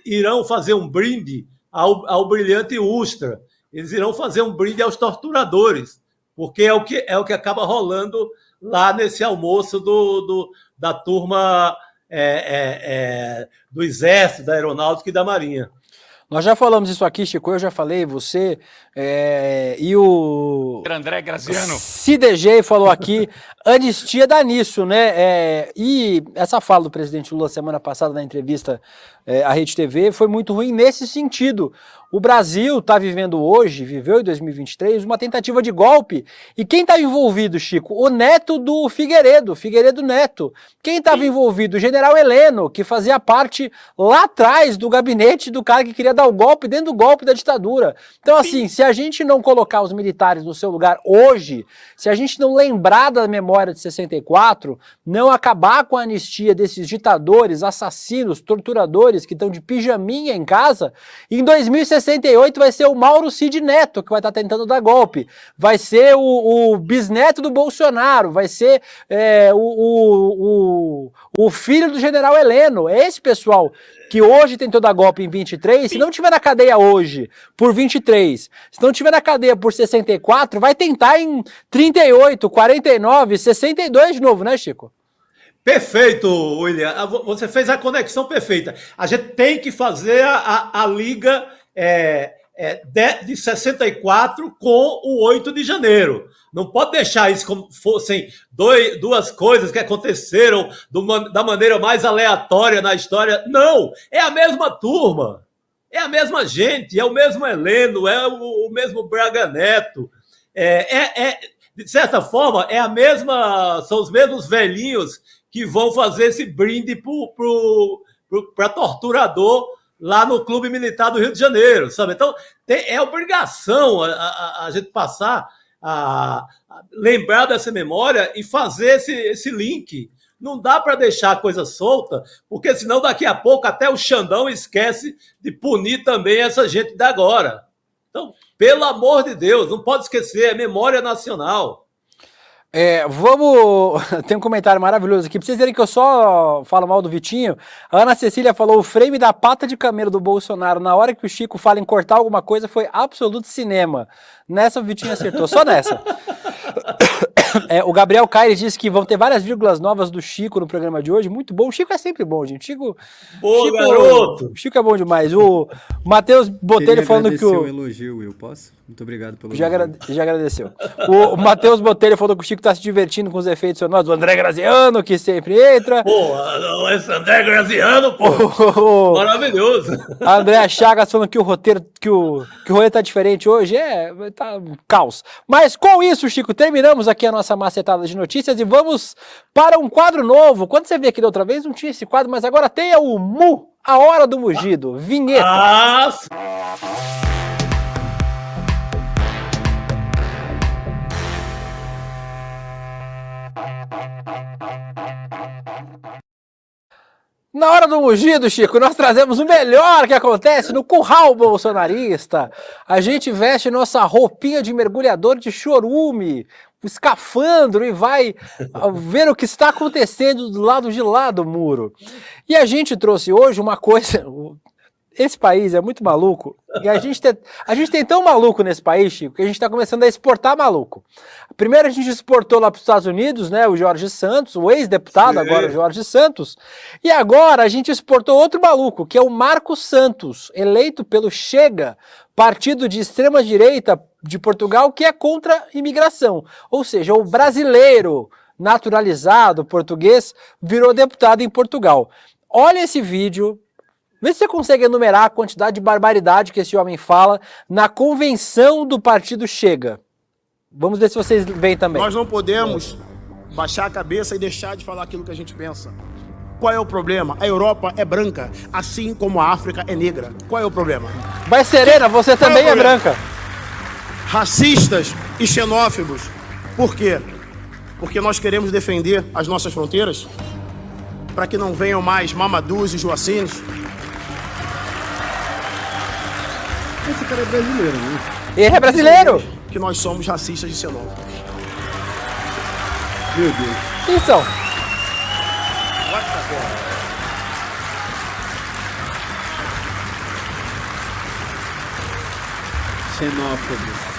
irão fazer um brinde ao brilhante Ustra, eles irão fazer um brinde aos torturadores, porque é o que acaba rolando lá nesse almoço da turma do Exército, da Aeronáutica e da Marinha. Nós já falamos isso aqui, Chico, eu já falei, você e o André Graziano CDG falou aqui, anistia dá nisso, né? E essa fala do presidente Lula semana passada na entrevista à Rede TV foi muito ruim nesse sentido. O Brasil está viveu em 2023, uma tentativa de golpe. E quem estava envolvido, Chico? O neto do Figueiredo Neto. Quem estava envolvido? O general Heleno, que fazia parte lá atrás do gabinete do cara que queria dar o golpe, dentro do golpe da ditadura. Então, assim, se a gente não colocar os militares no seu lugar hoje, se a gente não lembrar da memória de 64, não acabar com a anistia desses ditadores, assassinos, torturadores que estão de pijaminha em casa, em 2068 vai ser o Mauro Cid Neto que vai estar tentando dar golpe, vai ser o bisneto do Bolsonaro, vai ser o filho do general Heleno. É esse pessoal que hoje tentou dar golpe em 23, se não tiver na cadeia hoje por 23, se não tiver na cadeia por 64, vai tentar em 38, 49, 62 de novo, né, Chico? Perfeito, William. Você fez a conexão perfeita. A gente tem que fazer a liga de 64 com o 8 de janeiro. Não pode deixar isso como fossem duas coisas que aconteceram da maneira mais aleatória na história. Não, é a mesma turma, é a mesma gente, é o mesmo Heleno, é o mesmo Braga Neto. De certa forma, são os mesmos velhinhos que vão fazer esse brinde para torturador lá no Clube Militar do Rio de Janeiro, sabe? Então, é obrigação a gente passar a lembrar dessa memória e fazer esse link. Não dá para deixar a coisa solta, porque senão daqui a pouco até o Xandão esquece de punir também essa gente da agora. Então, pelo amor de Deus, não pode esquecer, é memória nacional. Tem um comentário maravilhoso aqui. Pra vocês verem que eu só falo mal do Vitinho, a Ana Cecília falou: o frame da pata de camelo do Bolsonaro na hora que o Chico fala em cortar alguma coisa foi absoluto cinema. Nessa o Vitinho acertou, só nessa. O Gabriel Caires disse que vão ter várias vírgulas novas do Chico no programa de hoje. Muito bom. O Chico é sempre bom, gente. Chico, garoto! O Chico é bom demais. O Matheus Botelho falando que o elogio, Will. Posso? Muito obrigado pelo já agradeceu. O Matheus Botelho falou que o Chico tá se divertindo com os efeitos sonoros. O André Graziano, que sempre entra. Esse André Graziano, pô. Maravilhoso. A Andréa Chagas falando que o roteiro tá diferente hoje. Tá um caos. Mas com isso, Chico, terminamos aqui a nossa macetada de notícias e vamos para um quadro novo. Quando você veio aqui da outra vez, não tinha esse quadro, mas agora tem o Mu, a hora do mugido. Vinheta. Na hora do mugido, Chico, nós trazemos o melhor que acontece no curral bolsonarista. A gente veste nossa roupinha de mergulhador de chorume, escafandro e vai ver o que está acontecendo do lado de lá do muro. E a gente trouxe hoje uma coisa... Esse país é muito maluco, e a gente tem tão maluco nesse país, Chico, que a gente está começando a exportar maluco. Primeiro a gente exportou lá para os Estados Unidos, né, o Jorge Santos, o ex-deputado, agora o Jorge Santos, e agora a gente exportou outro maluco, que é o Marcos Santos, eleito pelo Chega, partido de extrema-direita de Portugal, que é contra a imigração. Ou seja, o brasileiro naturalizado, português, virou deputado em Portugal. Olha esse vídeo. Vê se você consegue enumerar a quantidade de barbaridade que esse homem fala na convenção do partido Chega. Vamos ver se vocês veem também. Nós não podemos baixar a cabeça e deixar de falar aquilo que a gente pensa. Qual é o problema? A Europa é branca, assim como a África é negra. Qual é o problema? Vai, Serena, você também é branca. Racistas e xenófobos. Por quê? Porque nós queremos defender as nossas fronteiras para que não venham mais Mamadus e Joacines. Esse cara é brasileiro, né? Ele é brasileiro! Que nós somos racistas e xenófobos. Meu Deus. Quem são? Xenófobo.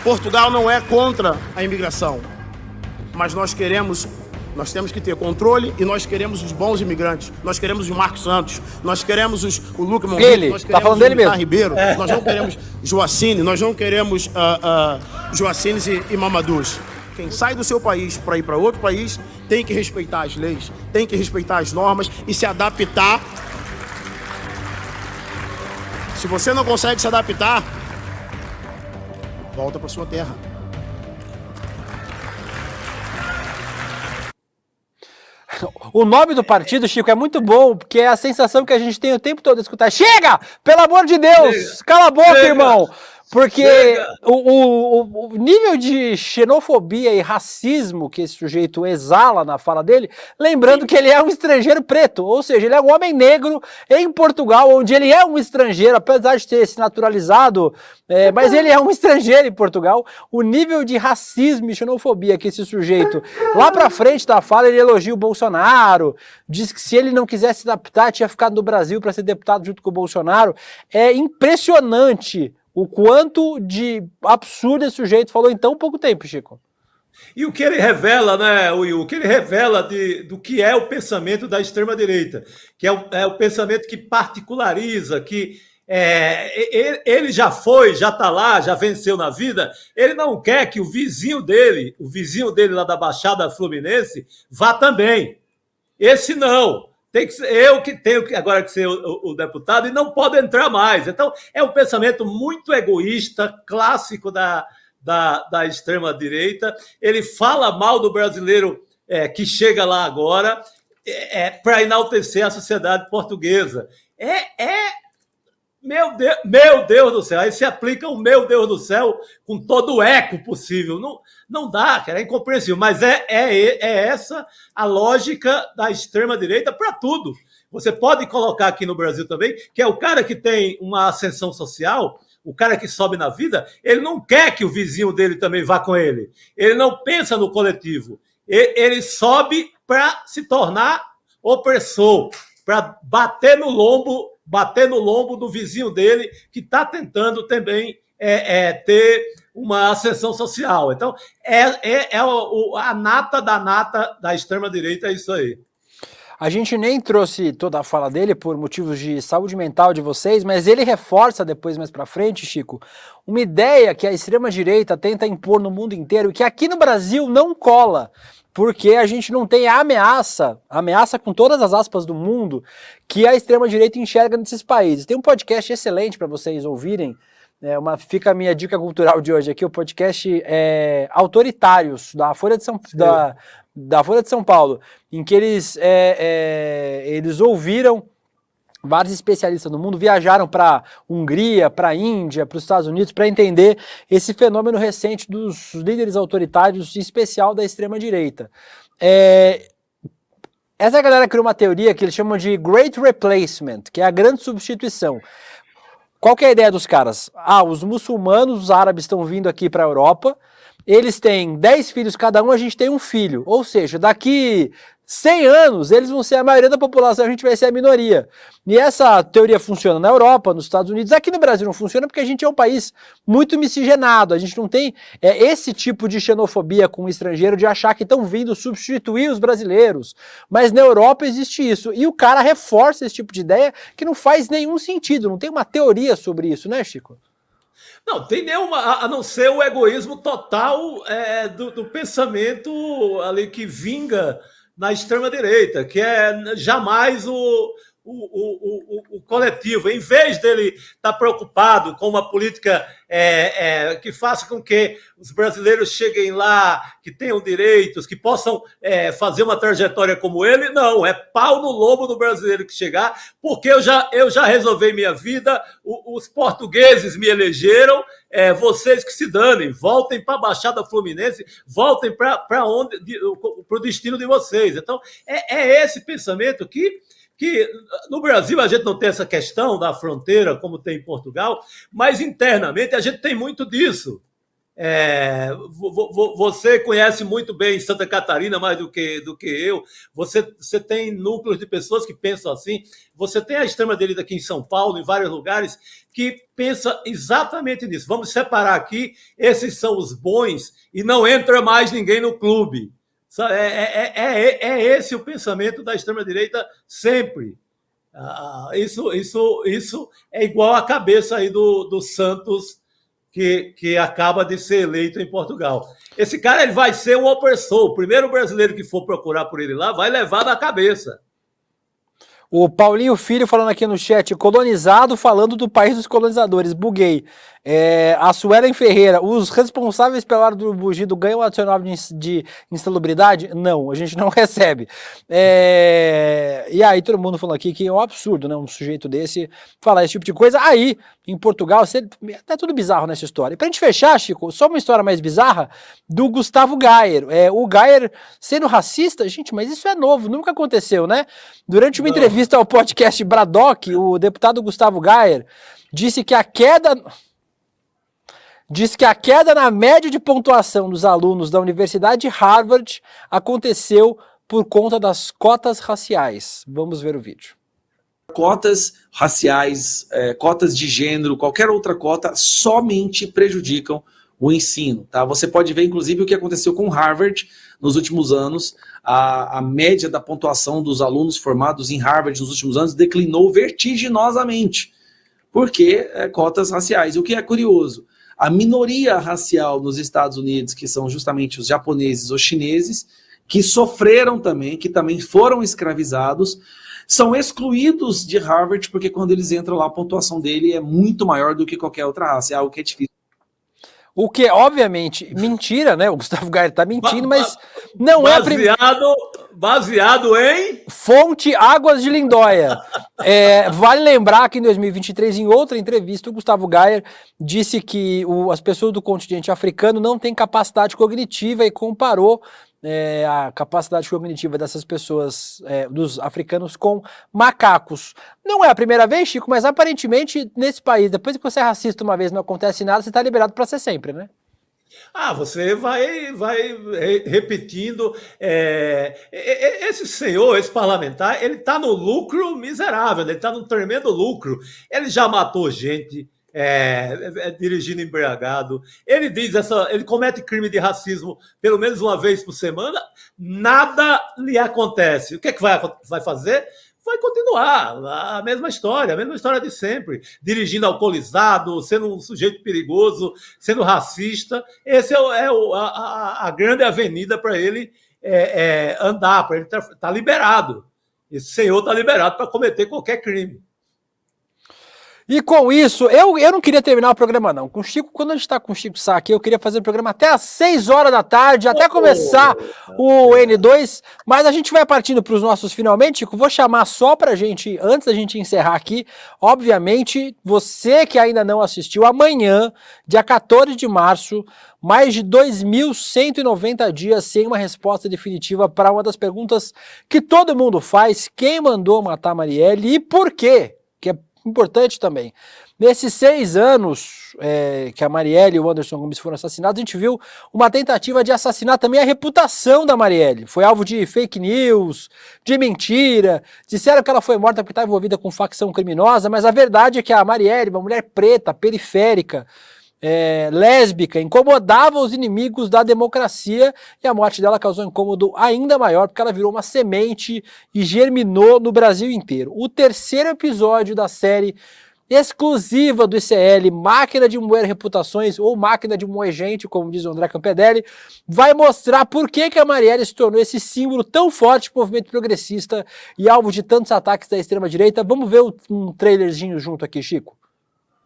Portugal não é contra a imigração, mas nós temos que ter controle e nós queremos os bons imigrantes. Nós queremos o Marcos Santos, nós queremos o Luca Monteiro, nós queremos falando dele mesmo. Ribeiro, nós não queremos Joacine, nós não queremos Joacines e Mamadus. Quem sai do seu país para ir para outro país tem que respeitar as leis, tem que respeitar as normas e se adaptar. Se você não consegue se adaptar, volta para sua terra. O nome do partido, Chico, é muito bom, porque é a sensação que a gente tem o tempo todo de escutar. Chega! Pelo amor de Deus! Chega! Cala a boca, Chega! irmão! Porque o nível de xenofobia e racismo que esse sujeito exala na fala dele, lembrando que ele é um estrangeiro preto, ou seja, ele é um homem negro em Portugal, onde ele é um estrangeiro, apesar de ter se naturalizado, mas ele é um estrangeiro em Portugal. O nível de racismo e xenofobia que esse sujeito, lá pra frente da fala, ele elogia o Bolsonaro, diz que se ele não quisesse se adaptar, tinha ficado no Brasil para ser deputado junto com o Bolsonaro. É impressionante o quanto de absurdo esse sujeito falou em tão pouco tempo, Chico. E o que ele revela, né, Will? O que ele revela do que é o pensamento da extrema-direita, que é o pensamento que particulariza, que ele já foi, já está lá, já venceu na vida. Ele não quer que o vizinho dele lá da Baixada Fluminense, vá também. Esse não. Tem que ser eu que tenho agora que ser o deputado e não pode entrar mais. Então, é um pensamento muito egoísta, clássico da extrema-direita. Ele fala mal do brasileiro que chega lá agora para enaltecer a sociedade portuguesa. Meu Deus do céu, aí se aplica o meu Deus do céu com todo o eco possível. Não dá, cara, é incompreensível, mas é essa a lógica da extrema-direita para tudo. Você pode colocar aqui no Brasil também, que é o cara que tem uma ascensão social, o cara que sobe na vida, ele não quer que o vizinho dele também vá com ele. Ele não pensa no coletivo. Ele sobe para se tornar opressor, para bater no lombo do vizinho dele, que está tentando também ter uma ascensão social. Então, a nata da extrema-direita, é isso aí. A gente nem trouxe toda a fala dele por motivos de saúde mental de vocês, mas ele reforça depois, mais pra frente, Chico, uma ideia que a extrema-direita tenta impor no mundo inteiro, que aqui no Brasil não cola, porque a gente não tem a ameaça com todas as aspas do mundo, que a extrema-direita enxerga nesses países. Tem um podcast excelente para vocês ouvirem, fica a minha dica cultural de hoje aqui, o podcast Autoritários, da Folha de São Paulo, em que eles ouviram vários especialistas no mundo, viajaram para Hungria, para a Índia, para os Estados Unidos, para entender esse fenômeno recente dos líderes autoritários, em especial da extrema-direita. Essa galera criou uma teoria que eles chamam de Great Replacement, que é a grande substituição. Qual que é a ideia dos caras? Os muçulmanos, os árabes estão vindo aqui para a Europa, eles têm 10 filhos cada um, a gente tem um filho. Ou seja, daqui 100 anos, eles vão ser a maioria da população, a gente vai ser a minoria. E essa teoria funciona na Europa, nos Estados Unidos. Aqui no Brasil não funciona porque a gente é um país muito miscigenado. A gente não tem esse tipo de xenofobia com o estrangeiro de achar que estão vindo substituir os brasileiros. Mas na Europa existe isso. E o cara reforça esse tipo de ideia que não faz nenhum sentido. Não tem uma teoria sobre isso, né, Chico? Não, tem nenhuma, a não ser o egoísmo total do pensamento ali que vinga na extrema-direita, que é jamais o coletivo. Em vez dele estar preocupado com uma política que faça com que os brasileiros cheguem lá, que tenham direitos, que possam fazer uma trajetória como ele, não, é pau no lombo do brasileiro que chegar, porque eu já resolvi minha vida, os portugueses me elegeram, vocês que se danem, voltem para a Baixada Fluminense, voltem para o destino de vocês. Então, é esse pensamento que no Brasil a gente não tem essa questão da fronteira como tem em Portugal, mas internamente a gente tem muito disso. Você conhece muito bem Santa Catarina mais do que eu. Você tem núcleos de pessoas que pensam assim. Você tem a extrema-direita aqui em São Paulo, em vários lugares, que pensa exatamente nisso. Vamos separar aqui, esses são os bons e não entra mais ninguém no clube. É esse o pensamento da extrema-direita sempre. Isso é igual a cabeça aí do Santos, que acaba de ser eleito em Portugal. Esse cara ele vai ser um opressor. O primeiro brasileiro que for procurar por ele lá vai levar na cabeça. O Paulinho Filho falando aqui no chat, colonizado falando do país dos colonizadores, buguei. A Suelen Ferreira, os responsáveis pela hora do bugido ganham adicional de insalubridade? Não, a gente não recebe. E aí todo mundo falando aqui que é um absurdo, né? Um sujeito desse falar esse tipo de coisa. Aí, em Portugal, tá tudo bizarro nessa história. E pra gente fechar, Chico, só uma história mais bizarra do Gustavo Gayer. O Gayer sendo racista, gente, mas isso é novo, nunca aconteceu, né? Durante uma entrevista ao podcast Braddock, o deputado Gustavo Gayer disse que a queda na média de pontuação dos alunos da Universidade de Harvard aconteceu por conta das cotas raciais. Vamos ver o vídeo. Cotas raciais, cotas de gênero, qualquer outra cota somente prejudicam o ensino. Tá? Você pode ver, inclusive, o que aconteceu com Harvard nos últimos anos. A média da pontuação dos alunos formados em Harvard nos últimos anos declinou vertiginosamente, porque cotas raciais. O que é curioso, a minoria racial nos Estados Unidos, que são justamente os japoneses ou chineses, que sofreram também, que também foram escravizados, são excluídos de Harvard, porque quando eles entram lá, a pontuação dele é muito maior do que qualquer outra raça, é algo que é difícil. O que é, obviamente, mentira, né? O Gustavo Gayer tá mentindo, mas não é... Baseado em... Fonte Águas de Lindóia. Vale lembrar que em 2023, em outra entrevista, o Gustavo Gayer disse que as pessoas do continente africano não têm capacidade cognitiva e comparou a capacidade cognitiva dessas pessoas, dos africanos, com macacos. Não é a primeira vez, Chico, mas aparentemente nesse país, depois que você é racista uma vez e não acontece nada, você está liberado para ser sempre, né? Você vai repetindo. Esse senhor, esse parlamentar, ele está no lucro miserável, ele está num tremendo lucro. Ele já matou gente dirigindo embriagado. Ele ele comete crime de racismo pelo menos uma vez por semana, nada lhe acontece. O que vai fazer? Vai continuar a mesma história de sempre, dirigindo alcoolizado, sendo um sujeito perigoso, sendo racista. Esse a grande avenida para ele andar, para ele tá liberado. Esse senhor está liberado para cometer qualquer crime. E com isso, eu não queria terminar o programa não. Com o Chico, quando a gente tá com o Chico Sá aqui, eu queria fazer o programa até às 6 horas da tarde, até começar o N2, mas a gente vai partindo para os nossos finalmente, Chico. Vou chamar só pra gente, antes da gente encerrar aqui, obviamente, você que ainda não assistiu, amanhã, dia 14 de março, mais de 2.190 dias sem uma resposta definitiva para uma das perguntas que todo mundo faz: quem mandou matar Marielle e por quê? Que é importante também. Nesses 6 anos que a Marielle e o Anderson Gomes foram assassinados, a gente viu uma tentativa de assassinar também a reputação da Marielle. Foi alvo de fake news, de mentira, disseram que ela foi morta porque estava envolvida com facção criminosa, mas a verdade é que a Marielle, uma mulher preta, periférica, lésbica, incomodava os inimigos da democracia, e a morte dela causou um incômodo ainda maior, porque ela virou uma semente e germinou no Brasil inteiro. O terceiro episódio da série exclusiva do ICL, Máquina de Moer Reputações, ou Máquina de Moer Gente, como diz o André Campedelli, vai mostrar por que a Marielle se tornou esse símbolo tão forte do movimento progressista e alvo de tantos ataques da extrema-direita. Vamos ver um trailerzinho junto aqui, Chico?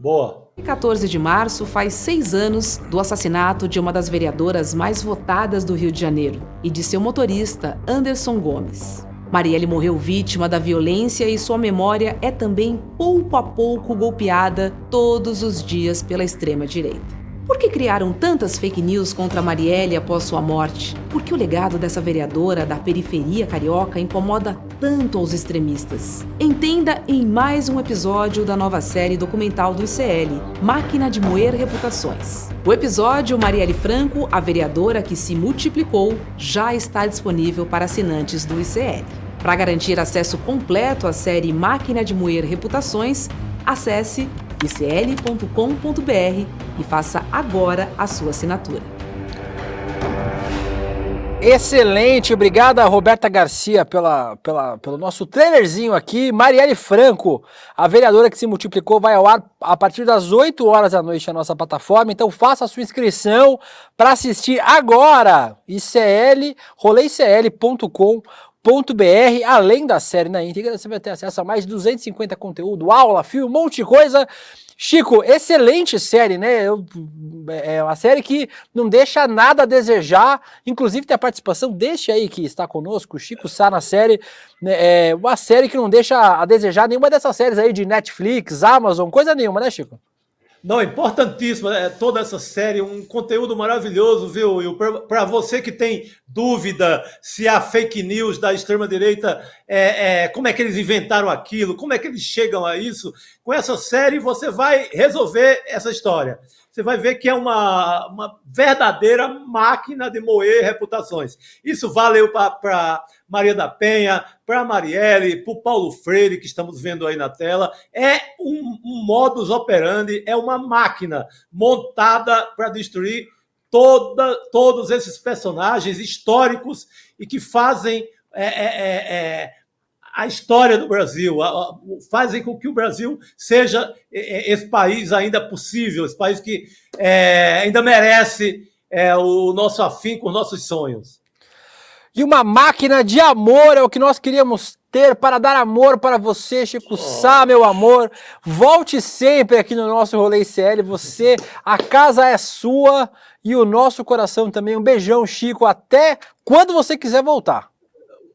Boa. 14 de março faz 6 anos do assassinato de uma das vereadoras mais votadas do Rio de Janeiro e de seu motorista, Anderson Gomes. Marielle morreu vítima da violência e sua memória é também pouco a pouco golpeada todos os dias pela extrema-direita. Por que criaram tantas fake news contra Marielle após sua morte? Por que o legado dessa vereadora da periferia carioca incomoda tanto aos extremistas? Entenda em mais um episódio da nova série documental do ICL, Máquina de Moer Reputações. O episódio Marielle Franco, a vereadora que se multiplicou, já está disponível para assinantes do ICL. Para garantir acesso completo à série Máquina de Moer Reputações, acesse icl.com.br e faça agora a sua assinatura. Excelente, obrigado a Roberta Garcia pelo nosso trailerzinho aqui. Marielle Franco, a vereadora que se multiplicou, vai ao ar a partir das 8 horas da noite na nossa plataforma, então faça a sua inscrição para assistir agora, roleicl.com.br. Além da série na íntegra, você vai ter acesso a mais de 250 conteúdo, aula, filme, um monte de coisa. Chico, excelente série, né? É uma série que não deixa nada a desejar, inclusive tem a participação deste aí que está conosco, o Chico Sá na série, né? É uma série que não deixa a desejar nenhuma dessas séries aí de Netflix, Amazon, coisa nenhuma, né, Chico? Não, importantíssima toda essa série, um conteúdo maravilhoso, viu, Will? Para você que tem dúvida se a fake news da extrema-direita, como é que eles inventaram aquilo, como é que eles chegam a isso, com essa série você vai resolver essa história. Você vai ver que é uma verdadeira máquina de moer reputações. Isso valeu para Maria da Penha, para Marielle, para o Paulo Freire, que estamos vendo aí na tela. É um modus operandi, é uma máquina montada para destruir todos esses personagens históricos e que fazem a história do Brasil, fazem com que o Brasil seja esse país ainda possível, esse país que ainda merece o nosso afinco, os nossos sonhos. E uma máquina de amor é o que nós queríamos ter para dar amor para você, Chico Sá, meu amor. Volte sempre aqui no nosso Rolê ICL, a casa é sua e o nosso coração também. Um beijão, Chico, até quando você quiser voltar.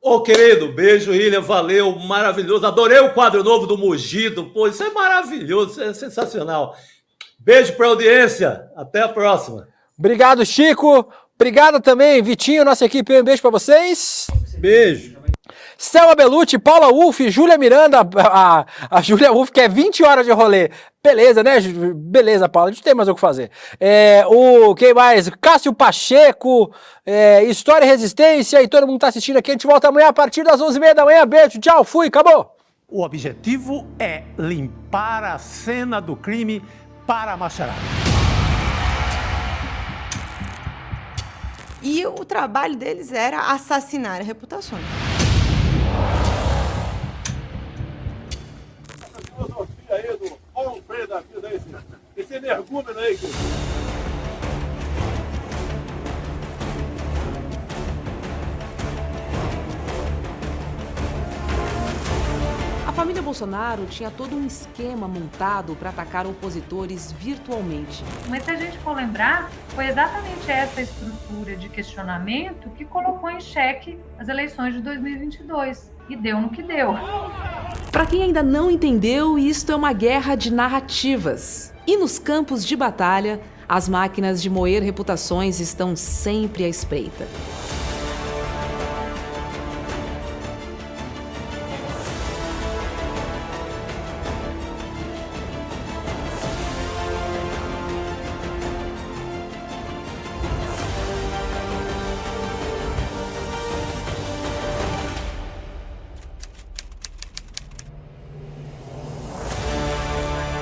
Ô, querido, beijo, William, valeu, maravilhoso. Adorei o quadro novo do Mugido, pô, isso é maravilhoso, isso é sensacional. Beijo para a audiência, até a próxima. Obrigado, Chico. Obrigado também, Vitinho, nossa equipe. Um beijo para vocês. Beijo. Selma Belucci, Paula Wolff, Júlia Miranda, a Júlia Wolff quer 20 horas de rolê. Beleza, né? Beleza, Paula, a gente tem mais o que fazer. Quem mais? Cássio Pacheco, História e Resistência, e todo mundo tá assistindo aqui. A gente volta amanhã a partir das 11h30 da manhã. Beijo, tchau, fui, acabou. O objetivo é limpar a cena do crime para a macharada. E o trabalho deles era assassinar reputações. Aí do Paulo Freire da vida aí, esse energúmeno aí, A família Bolsonaro tinha todo um esquema montado para atacar opositores virtualmente. Mas se a gente for lembrar, foi exatamente essa estrutura de questionamento que colocou em xeque as eleições de 2022. E deu no que deu. Para quem ainda não entendeu, isto é uma guerra de narrativas. E nos campos de batalha, as máquinas de moer reputações estão sempre à espreita.